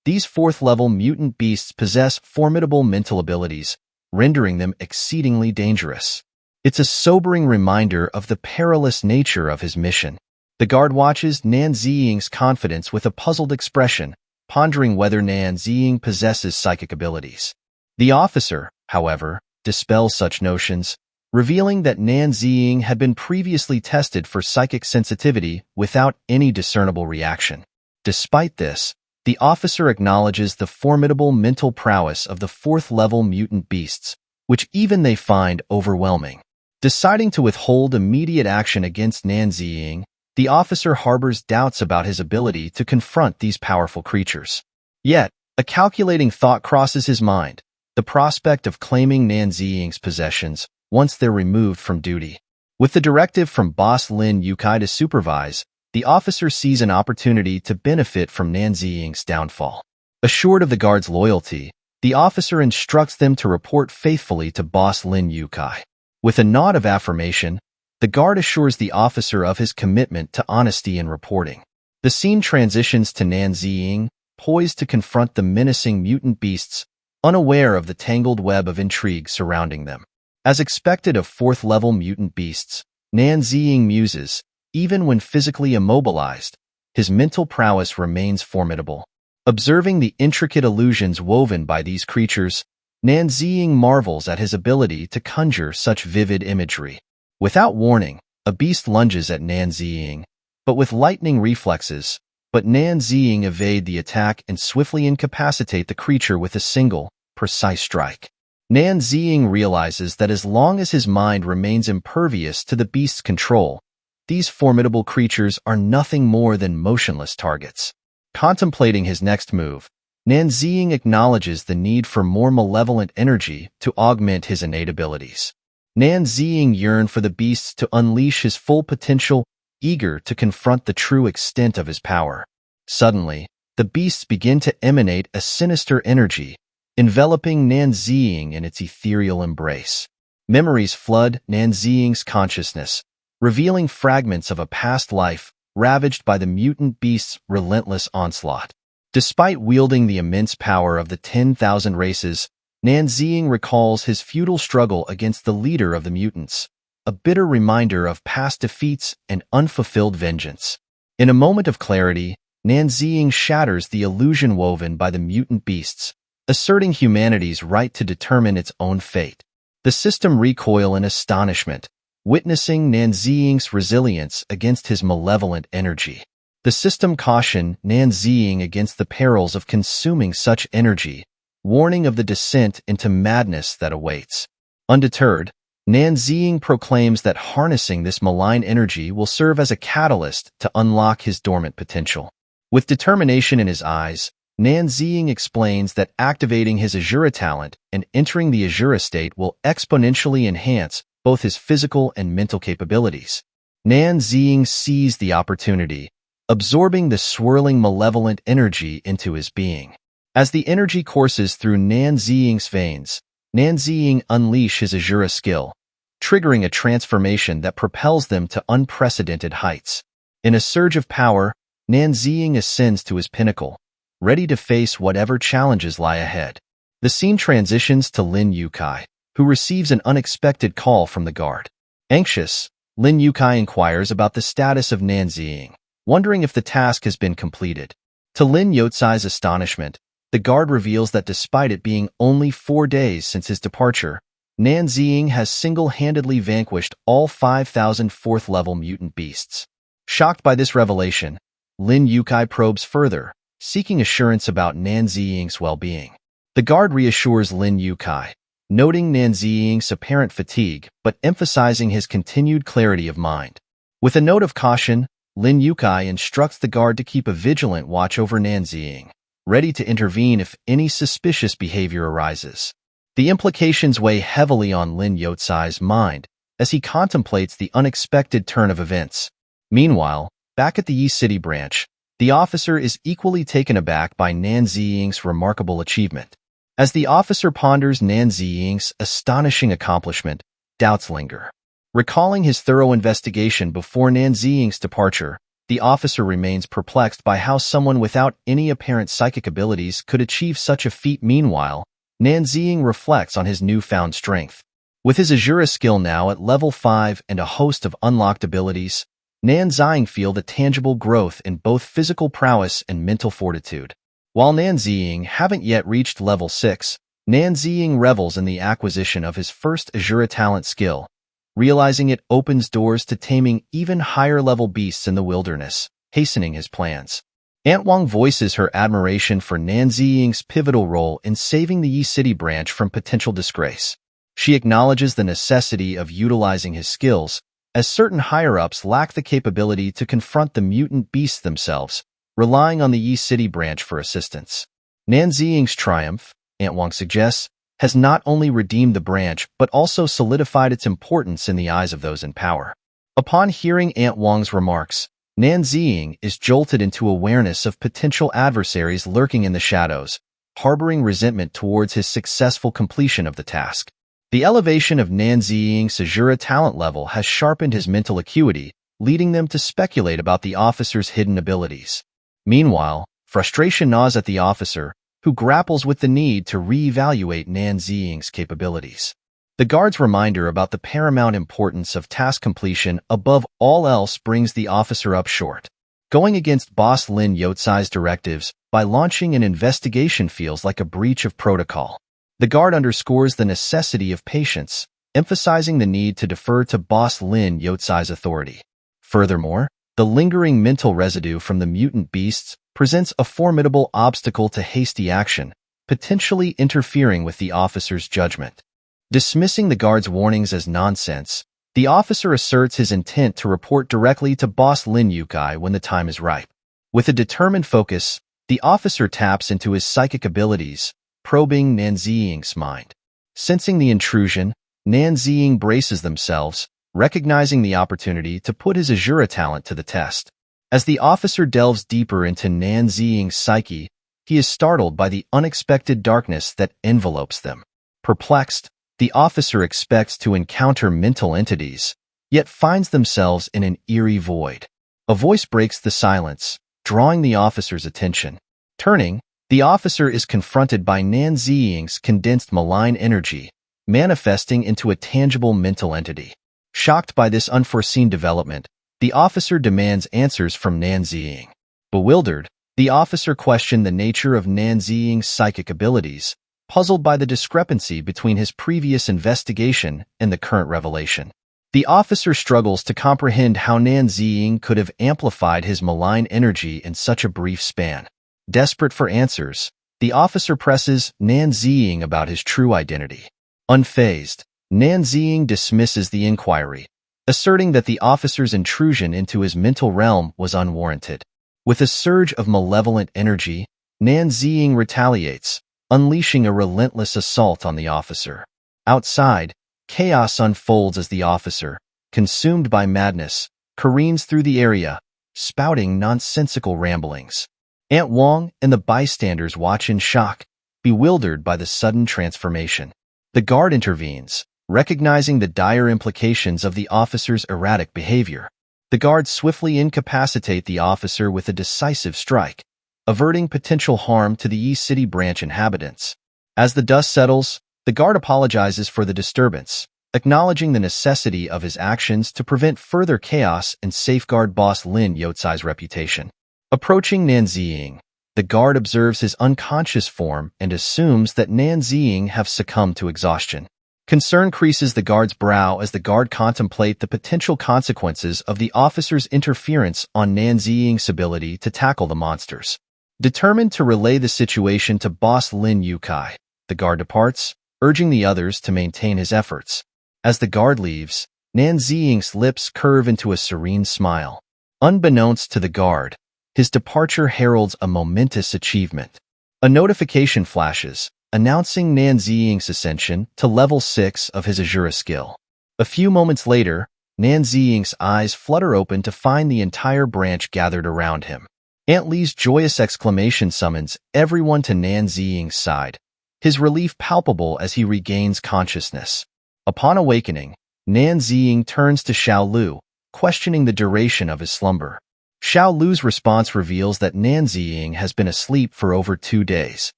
These fourth-level mutant beasts possess formidable mental abilities, rendering them exceedingly dangerous. It's a sobering reminder of the perilous nature of his mission. The guard watches Nan Ziying's confidence with a puzzled expression, pondering whether Nan Ziying possesses psychic abilities. The officer, however, dispels such notions, revealing that Nan Ziying had been previously tested for psychic sensitivity without any discernible reaction. Despite this, the officer acknowledges the formidable mental prowess of the fourth-level mutant beasts, which even they find overwhelming. Deciding to withhold immediate action against Nan Ziying, the officer harbors doubts about his ability to confront these powerful creatures. Yet, a calculating thought crosses his mind, the prospect of claiming Nan Ziying's possessions once they're removed from duty. With the directive from Boss Lin Yukai to supervise, the officer sees an opportunity to benefit from Nan Ziying's downfall. Assured of the guard's loyalty, the officer instructs them to report faithfully to Boss Lin Yukai. With a nod of affirmation, the guard assures the officer of his commitment to honesty in reporting. The scene transitions to Nan Ziying, poised to confront the menacing mutant beasts, unaware of the tangled web of intrigue surrounding them. As expected of fourth-level mutant beasts, Nan Ziying muses, even when physically immobilized, his mental prowess remains formidable. Observing the intricate illusions woven by these creatures, Nan Ziying marvels at his ability to conjure such vivid imagery. Without warning, a beast lunges at Nan Ziying, but with lightning reflexes, Nan Ziying evade the attack and swiftly incapacitate the creature with a single, precise strike. Nan Ziying realizes that as long as his mind remains impervious to the beast's control, these formidable creatures are nothing more than motionless targets. Contemplating his next move, Nan Ziying acknowledges the need for more malevolent energy to augment his innate abilities. Nan Ziying yearns for the beasts to unleash his full potential, eager to confront the true extent of his power. Suddenly, the beasts begin to emanate a sinister energy, enveloping Nan Ziying in its ethereal embrace. Memories flood Nan Ziying's consciousness, revealing fragments of a past life ravaged by the mutant beasts' relentless onslaught. Despite wielding the immense power of the 10,000 races, Nan Ziying recalls his futile struggle against the leader of the mutants, a bitter reminder of past defeats and unfulfilled vengeance. In a moment of clarity, Nan Ziying shatters the illusion woven by the mutant beasts, asserting humanity's right to determine its own fate. The system recoil in astonishment, witnessing Nan Ziying's resilience against his malevolent energy. The system cautioned Nan Ziying against the perils of consuming such energy, warning of the descent into madness that awaits. Undeterred, Nan Ziying proclaims that harnessing this malign energy will serve as a catalyst to unlock his dormant potential. With determination in his eyes, Nan Ziying explains that activating his Azura talent and entering the Azura state will exponentially enhance both his physical and mental capabilities. Nan Ziying seized the opportunity, absorbing the swirling malevolent energy into his being. As the energy courses through Nan Ziying's veins, Nan Ziying unleashes his Azura skill, triggering a transformation that propels them to unprecedented heights. In a surge of power, Nan Ziying ascends to his pinnacle, ready to face whatever challenges lie ahead. The scene transitions to Lin Yukai, who receives an unexpected call from the guard. Anxious, Lin Yukai inquires about the status of Nan Ziying, wondering if the task has been completed. To Lin Yotsai's astonishment, the guard reveals that despite it being only 4 days since his departure, Nan Ziying has single-handedly vanquished all 5,000 fourth-level mutant beasts. Shocked by this revelation, Lin Yukai probes further, seeking assurance about Nan Ziying's well-being. The guard reassures Lin Yukai, noting Nan Ziying's apparent fatigue but emphasizing his continued clarity of mind. With a note of caution, Lin Yukai instructs the guard to keep a vigilant watch over Nan Ziying, ready to intervene if any suspicious behavior arises. The implications weigh heavily on Lin Yotsai's mind as he contemplates the unexpected turn of events. Meanwhile, back at the Yi City branch, the officer is equally taken aback by Nan Ziying's remarkable achievement. As the officer ponders Nan Ziying's astonishing accomplishment, doubts linger. Recalling his thorough investigation before Nan Ziying's departure, the officer remains perplexed by how someone without any apparent psychic abilities could achieve such a feat. Meanwhile, Nan Ziying reflects on his newfound strength. With his Azura skill now at level 5 and a host of unlocked abilities, Nan Ziying feels a tangible growth in both physical prowess and mental fortitude. While Nan Ziying haven't yet reached level 6, Nan Ziying revels in the acquisition of his first Azura talent skill, realizing it opens doors to taming even higher-level beasts in the wilderness, hastening his plans. Aunt Wang voices her admiration for Nan Ziying's pivotal role in saving the Yi City branch from potential disgrace. She acknowledges the necessity of utilizing his skills, as certain higher-ups lack the capability to confront the mutant beasts themselves, relying on the Yi City branch for assistance. Nan Ziying's triumph, Aunt Wang suggests, has not only redeemed the branch but also solidified its importance in the eyes of those in power. Upon hearing Aunt Wang's remarks, Nan Ziying is jolted into awareness of potential adversaries lurking in the shadows, harboring resentment towards his successful completion of the task. The elevation of Nan Ziying's Azura talent level has sharpened his mental acuity, leading them to speculate about the officer's hidden abilities. Meanwhile, frustration gnaws at the officer, who grapples with the need to re-evaluate Nan Ziying's capabilities. The guard's reminder about the paramount importance of task completion above all else brings the officer up short. Going against Boss Lin Yotsai's directives by launching an investigation feels like a breach of protocol. The guard underscores the necessity of patience, emphasizing the need to defer to Boss Lin Yotsai's authority. Furthermore, the lingering mental residue from the mutant beasts presents a formidable obstacle to hasty action, potentially interfering with the officer's judgment. Dismissing the guard's warnings as nonsense, the officer asserts his intent to report directly to Boss Lin Yukai when the time is ripe. With a determined focus, the officer taps into his psychic abilities, probing Nan Ziying's mind. Sensing the intrusion, Nan Ziying braces themselves, recognizing the opportunity to put his Azura talent to the test. As the officer delves deeper into Nan Ziying's psyche, he is startled by the unexpected darkness that envelopes them. Perplexed, the officer expects to encounter mental entities, yet finds themselves in an eerie void. A voice breaks the silence, drawing the officer's attention. Turning, the officer is confronted by Nan Ziying's condensed malign energy, manifesting into a tangible mental entity. Shocked by this unforeseen development, the officer demands answers from Nan Ziying. Bewildered, the officer questions the nature of Nan Ziying's psychic abilities, puzzled by the discrepancy between his previous investigation and the current revelation. The officer struggles to comprehend how Nan Ziying could have amplified his malign energy in such a brief span. Desperate for answers, the officer presses Nan Ziying about his true identity. Unfazed, Nan Ziying dismisses the inquiry, asserting that the officer's intrusion into his mental realm was unwarranted. With a surge of malevolent energy, Nan Ziying retaliates, unleashing a relentless assault on the officer. Outside, chaos unfolds as the officer, consumed by madness, careens through the area, spouting nonsensical ramblings. Aunt Wang and the bystanders watch in shock, bewildered by the sudden transformation. The guard intervenes, recognizing the dire implications of the officer's erratic behavior. The guards swiftly incapacitate the officer with a decisive strike, averting potential harm to the Yi City branch inhabitants. As the dust settles, the guard apologizes for the disturbance, acknowledging the necessity of his actions to prevent further chaos and safeguard boss Lin Yotsai's reputation. Approaching Nan Ziying, the guard observes his unconscious form and assumes that Nan Ziying have succumbed to exhaustion. Concern creases the guard's brow as the guard contemplate the potential consequences of the officer's interference on Nan Ziying's ability to tackle the monsters. Determined to relay the situation to boss Lin Yukai, the guard departs, urging the others to maintain his efforts. As the guard leaves, Nan Ziying's lips curve into a serene smile. Unbeknownst to the guard, his departure heralds a momentous achievement. A notification flashes, announcing Nan Ziying's ascension to level 6 of his Azura skill. A few moments later, Nan Ziying's eyes flutter open to find the entire branch gathered around him. Aunt Li's joyous exclamation summons everyone to Nan Ziying's side, his relief palpable as he regains consciousness. Upon awakening, Nan Ziying turns to Xiao Lu, questioning the duration of his slumber. Xiao Lu's response reveals that Nan Ziying has been asleep for over 2 days.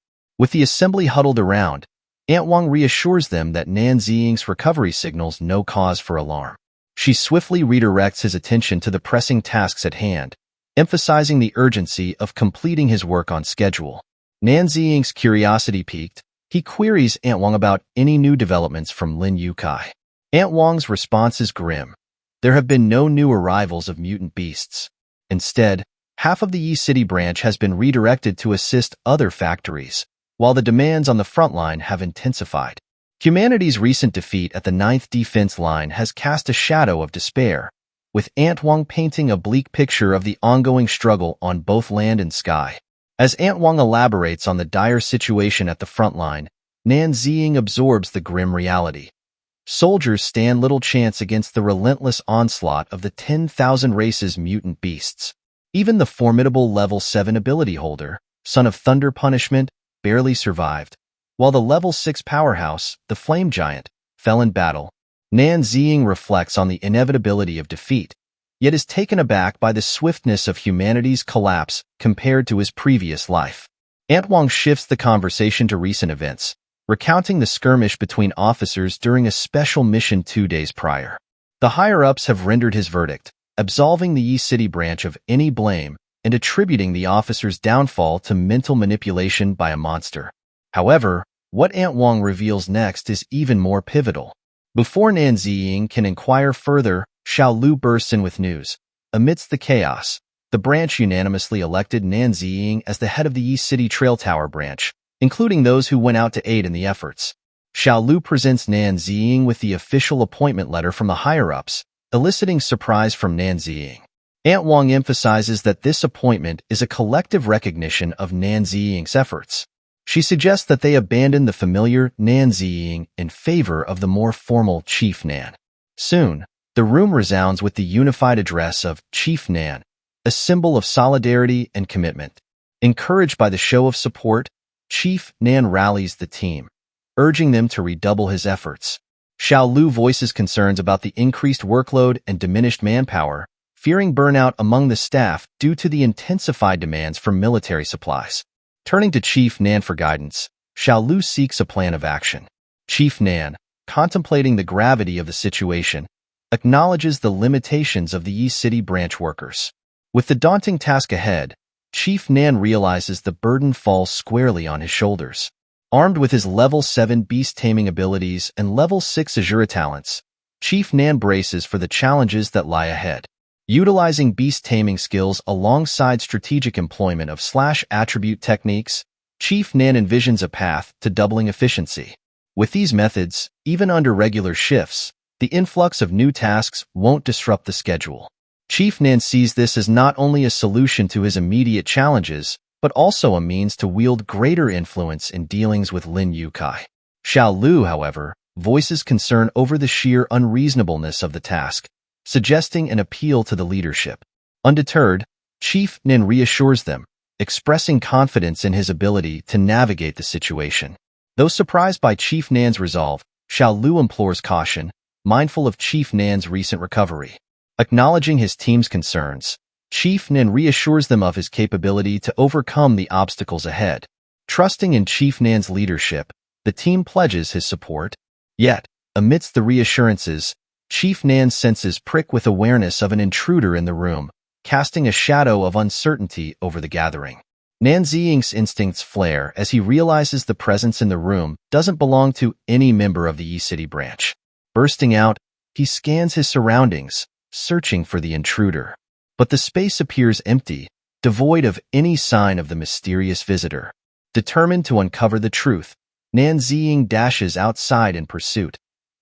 With the assembly huddled around, Aunt Wang reassures them that Nan Ziying's recovery signals no cause for alarm. She swiftly redirects his attention to the pressing tasks at hand, emphasizing the urgency of completing his work on schedule. Nan Ziying's curiosity piqued, he queries Aunt Wang about any new developments from Lin Yukai. Aunt Wang's response is grim. There have been no new arrivals of mutant beasts. Instead, half of the Yi City branch has been redirected to assist other factories, while the demands on the front line have intensified. Humanity's recent defeat at the 9th Defense Line has cast a shadow of despair, with Aunt Wang painting a bleak picture of the ongoing struggle on both land and sky. As Aunt Wang elaborates on the dire situation at the front line, Nan Ziying absorbs the grim reality. Soldiers stand little chance against the relentless onslaught of the 10,000 races mutant beasts. Even the formidable level 7 ability holder, Son of Thunder Punishment, barely survived, while the level 6 powerhouse, the Flame Giant, fell in battle. Nan Ziying reflects on the inevitability of defeat, yet is taken aback by the swiftness of humanity's collapse compared to his previous life. Aunt Wang shifts the conversation to recent events, recounting the skirmish between officers during a special mission 2 days prior. The higher-ups have rendered his verdict, absolving the Yi City branch of any blame and attributing the officer's downfall to mental manipulation by a monster. However, what Aunt Wang reveals next is even more pivotal. Before Nan Ziying can inquire further, Xiao Lu bursts in with news. Amidst the chaos, the branch unanimously elected Nan Ziying as the head of the Yi City Trail Tower branch, including those who went out to aid in the efforts. Xiao Lu presents Nan Ziying with the official appointment letter from the higher-ups, eliciting surprise from Nan Ziying. Aunt Wang emphasizes that this appointment is a collective recognition of Nan Ziying's efforts. She suggests that they abandon the familiar Nan Ziying in favor of the more formal Chief Nan. Soon, the room resounds with the unified address of Chief Nan, a symbol of solidarity and commitment. Encouraged by the show of support, Chief Nan rallies the team, urging them to redouble his efforts. Xiao Lu voices concerns about the increased workload and diminished manpower, fearing burnout among the staff due to the intensified demands for military supplies. Turning to Chief Nan for guidance, Xiao Lu seeks a plan of action. Chief Nan, contemplating the gravity of the situation, acknowledges the limitations of the Yi City branch workers. With the daunting task ahead, Chief Nan realizes the burden falls squarely on his shoulders. Armed with his level 7 beast-taming abilities and level 6 Azura talents, Chief Nan braces for the challenges that lie ahead. Utilizing beast-taming skills alongside strategic employment of /attribute techniques, Chief Nan envisions a path to doubling efficiency. With these methods, even under regular shifts, the influx of new tasks won't disrupt the schedule. Chief Nan sees this as not only a solution to his immediate challenges, but also a means to wield greater influence in dealings with Lin Yukai. Xiao Lu, however, voices concern over the sheer unreasonableness of the task, suggesting an appeal to the leadership. Undeterred, Chief Nan reassures them, expressing confidence in his ability to navigate the situation. Though surprised by Chief Nan's resolve, Xiao Lu implores caution, mindful of Chief Nan's recent recovery. Acknowledging his team's concerns, Chief Nan reassures them of his capability to overcome the obstacles ahead. Trusting in Chief Nan's leadership, The team pledges his support. Yet, amidst the reassurances, Chief Nan's senses prick with awareness of an intruder in the room, casting a shadow of uncertainty over the gathering. Nan Ziying's instincts flare as he realizes the presence in the room doesn't belong to any member of the E-City branch. Bursting out, he scans his surroundings, searching for the intruder. But the space appears empty, devoid of any sign of the mysterious visitor. Determined to uncover the truth, Nan Ziying dashes outside in pursuit,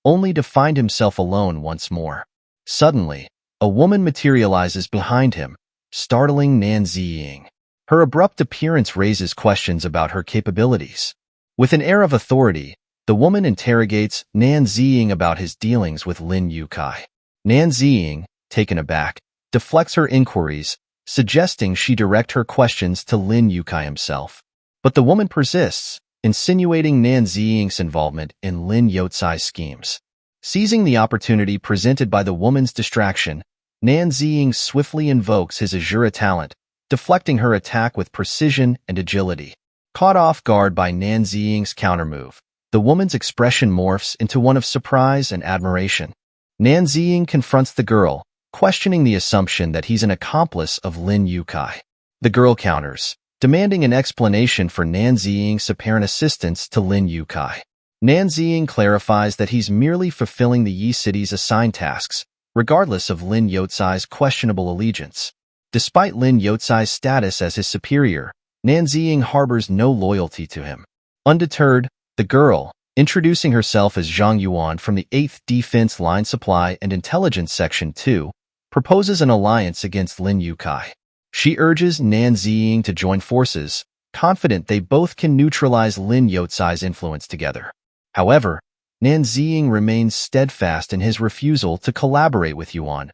only to find himself alone once more. Suddenly, a woman materializes behind him, startling Nan Ziying. Her abrupt appearance raises questions about her capabilities. With an air of authority, the woman interrogates Nan Ziying about his dealings with Lin Yukai. Nan Ziying, taken aback, deflects her inquiries, suggesting she direct her questions to Lin Yukai himself. But the woman persists, insinuating Nan Ziying's involvement in Lin Youcai's schemes. Seizing the opportunity presented by the woman's distraction, Nan Ziying swiftly invokes his Azura talent, deflecting her attack with precision and agility. Caught off guard by Nan Ziying's countermove, the woman's expression morphs into one of surprise and admiration. Nan Ziying confronts the girl, questioning the assumption that he's an accomplice of Lin Yukai. The girl counters, demanding an explanation for Nan Ziying's apparent assistance to Lin Yukai. Nan Ziying clarifies that he's merely fulfilling the Yi City's assigned tasks, regardless of Lin Youcai's questionable allegiance. Despite Lin Youcai's status as his superior, Nan Ziying harbors no loyalty to him. Undeterred, the girl, introducing herself as Zhang Yuan from the 8th Defense Line Supply and Intelligence Section 2, proposes an alliance against Lin Yukai. She urges Nan Ziying to join forces, confident they both can neutralize Lin Youcai's influence together. However, Nan Ziying remains steadfast in his refusal to collaborate with Yuan.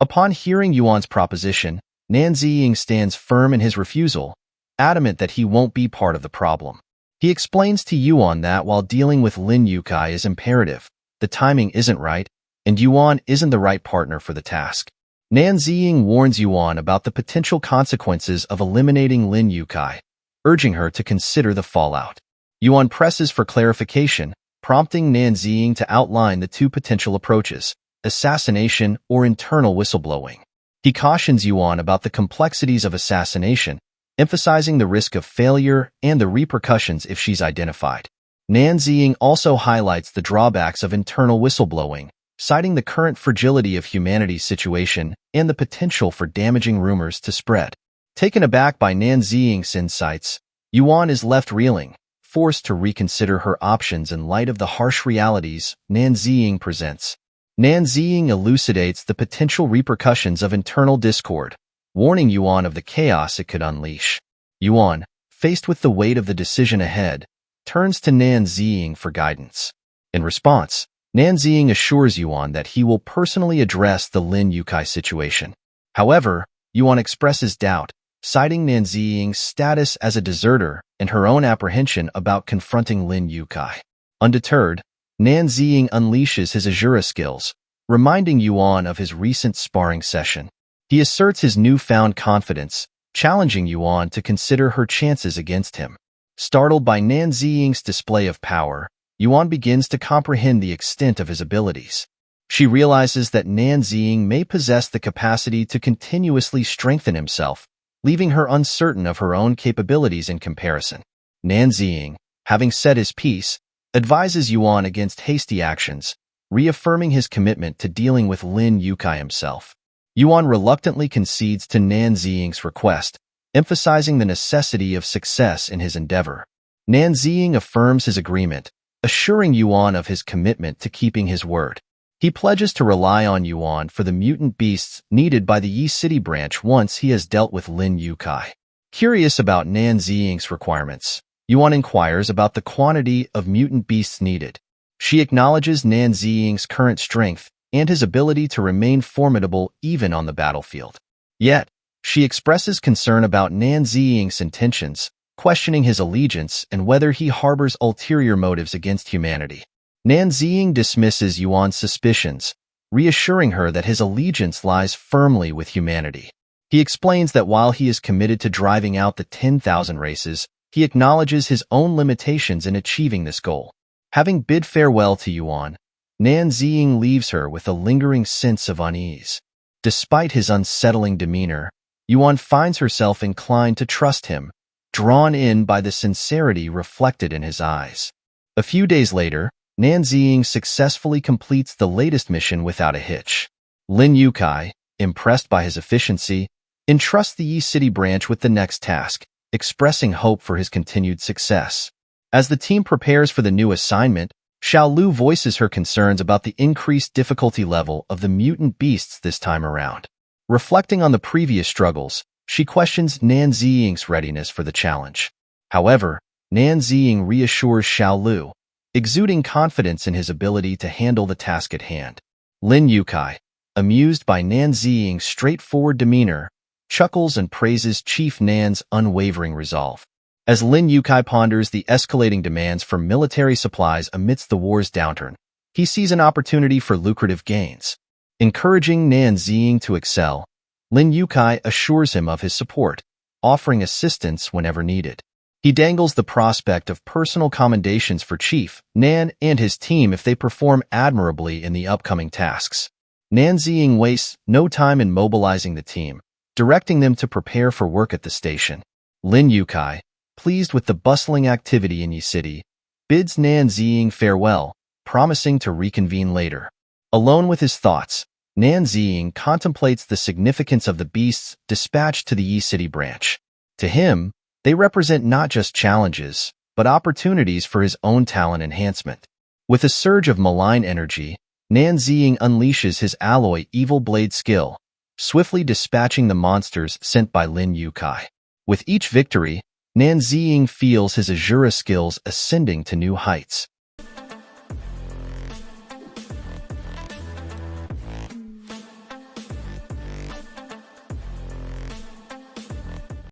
Upon hearing Yuan's proposition, Nan Ziying stands firm in his refusal, adamant that he won't be part of the problem. He explains to Yuan that while dealing with Lin Yukai is imperative, the timing isn't right, and Yuan isn't the right partner for the task. Nan Ziying warns Yuan about the potential consequences of eliminating Lin Yukai, urging her to consider the fallout. Yuan presses for clarification, prompting Nan Ziying to outline the two potential approaches, assassination or internal whistleblowing. He cautions Yuan about the complexities of assassination, emphasizing the risk of failure and the repercussions if she's identified. Nan Ziying also highlights the drawbacks of internal whistleblowing, citing the current fragility of humanity's situation and the potential for damaging rumors to spread. Taken aback by Nan Ziying's insights, Yuan is left reeling, forced to reconsider her options in light of the harsh realities Nan Ziying presents. Nan Ziying elucidates the potential repercussions of internal discord, warning Yuan of the chaos it could unleash. Yuan, faced with the weight of the decision ahead, turns to Nan Ziying for guidance. In response, Nan Ziying assures Yuan that he will personally address the Lin Yukai situation. However, Yuan expresses doubt, citing Nan Ziying's status as a deserter and her own apprehension about confronting Lin Yukai. Undeterred, Nan Ziying unleashes his Azura skills, reminding Yuan of his recent sparring session. He asserts his newfound confidence, challenging Yuan to consider her chances against him. Startled by Nan Ziying's display of power, Yuan begins to comprehend the extent of his abilities. She realizes that Nan Ziying may possess the capacity to continuously strengthen himself, leaving her uncertain of her own capabilities in comparison. Nan Ziying, having said his piece, advises Yuan against hasty actions, reaffirming his commitment to dealing with Lin Yukai himself. Yuan reluctantly concedes to Nan Ziying's request, emphasizing the necessity of success in his endeavor. Nan Ziying affirms his agreement, assuring Yuan of his commitment to keeping his word. He pledges to rely on Yuan for the mutant beasts needed by the Yi City branch once he has dealt with Lin Yukai. Curious about Nan Ziying's requirements, Yuan inquires about the quantity of mutant beasts needed. She acknowledges Nan Ziying's current strength and his ability to remain formidable even on the battlefield. Yet, she expresses concern about Nan Ziying's intentions, questioning his allegiance and whether he harbors ulterior motives against humanity. Nan Ziying dismisses Yuan's suspicions, reassuring her that his allegiance lies firmly with humanity. He explains that while he is committed to driving out the 10,000 races, he acknowledges his own limitations in achieving this goal. Having bid farewell to Yuan, Nan Ziying leaves her with a lingering sense of unease. Despite his unsettling demeanor, Yuan finds herself inclined to trust him, drawn in by the sincerity reflected in his eyes. A few days later, Nan Ziying successfully completes the latest mission without a hitch. Lin Yukai, impressed by his efficiency, entrusts the Yi City branch with the next task, expressing hope for his continued success. As the team prepares for the new assignment, Xiao Lu voices her concerns about the increased difficulty level of the mutant beasts this time around. Reflecting on the previous struggles, she questions Nan Ziying's readiness for the challenge. However, Nan Ziying reassures Xiao Lu, exuding confidence in his ability to handle the task at hand. Lin Yukai, amused by Nan Ziying's straightforward demeanor, chuckles and praises Chief Nan's unwavering resolve. As Lin Yukai ponders the escalating demands for military supplies amidst the war's downturn, he sees an opportunity for lucrative gains. Encouraging Nan Ziying to excel, Lin Yukai assures him of his support, offering assistance whenever needed. He dangles the prospect of personal commendations for Chief Nan and his team if they perform admirably in the upcoming tasks. Nan Ziying wastes no time in mobilizing the team, directing them to prepare for work at the station. Lin Yukai, pleased with the bustling activity in Yi City, bids Nan Ziying farewell, promising to reconvene later. Alone with his thoughts, Nan Ziying contemplates the significance of the beasts dispatched to the Yi City branch. To him, they represent not just challenges, but opportunities for his own talent enhancement. With a surge of malign energy, Nan Ziying unleashes his alloy evil blade skill, swiftly dispatching the monsters sent by Lin Yukai. With each victory, Nan Ziying feels his Azura skills ascending to new heights.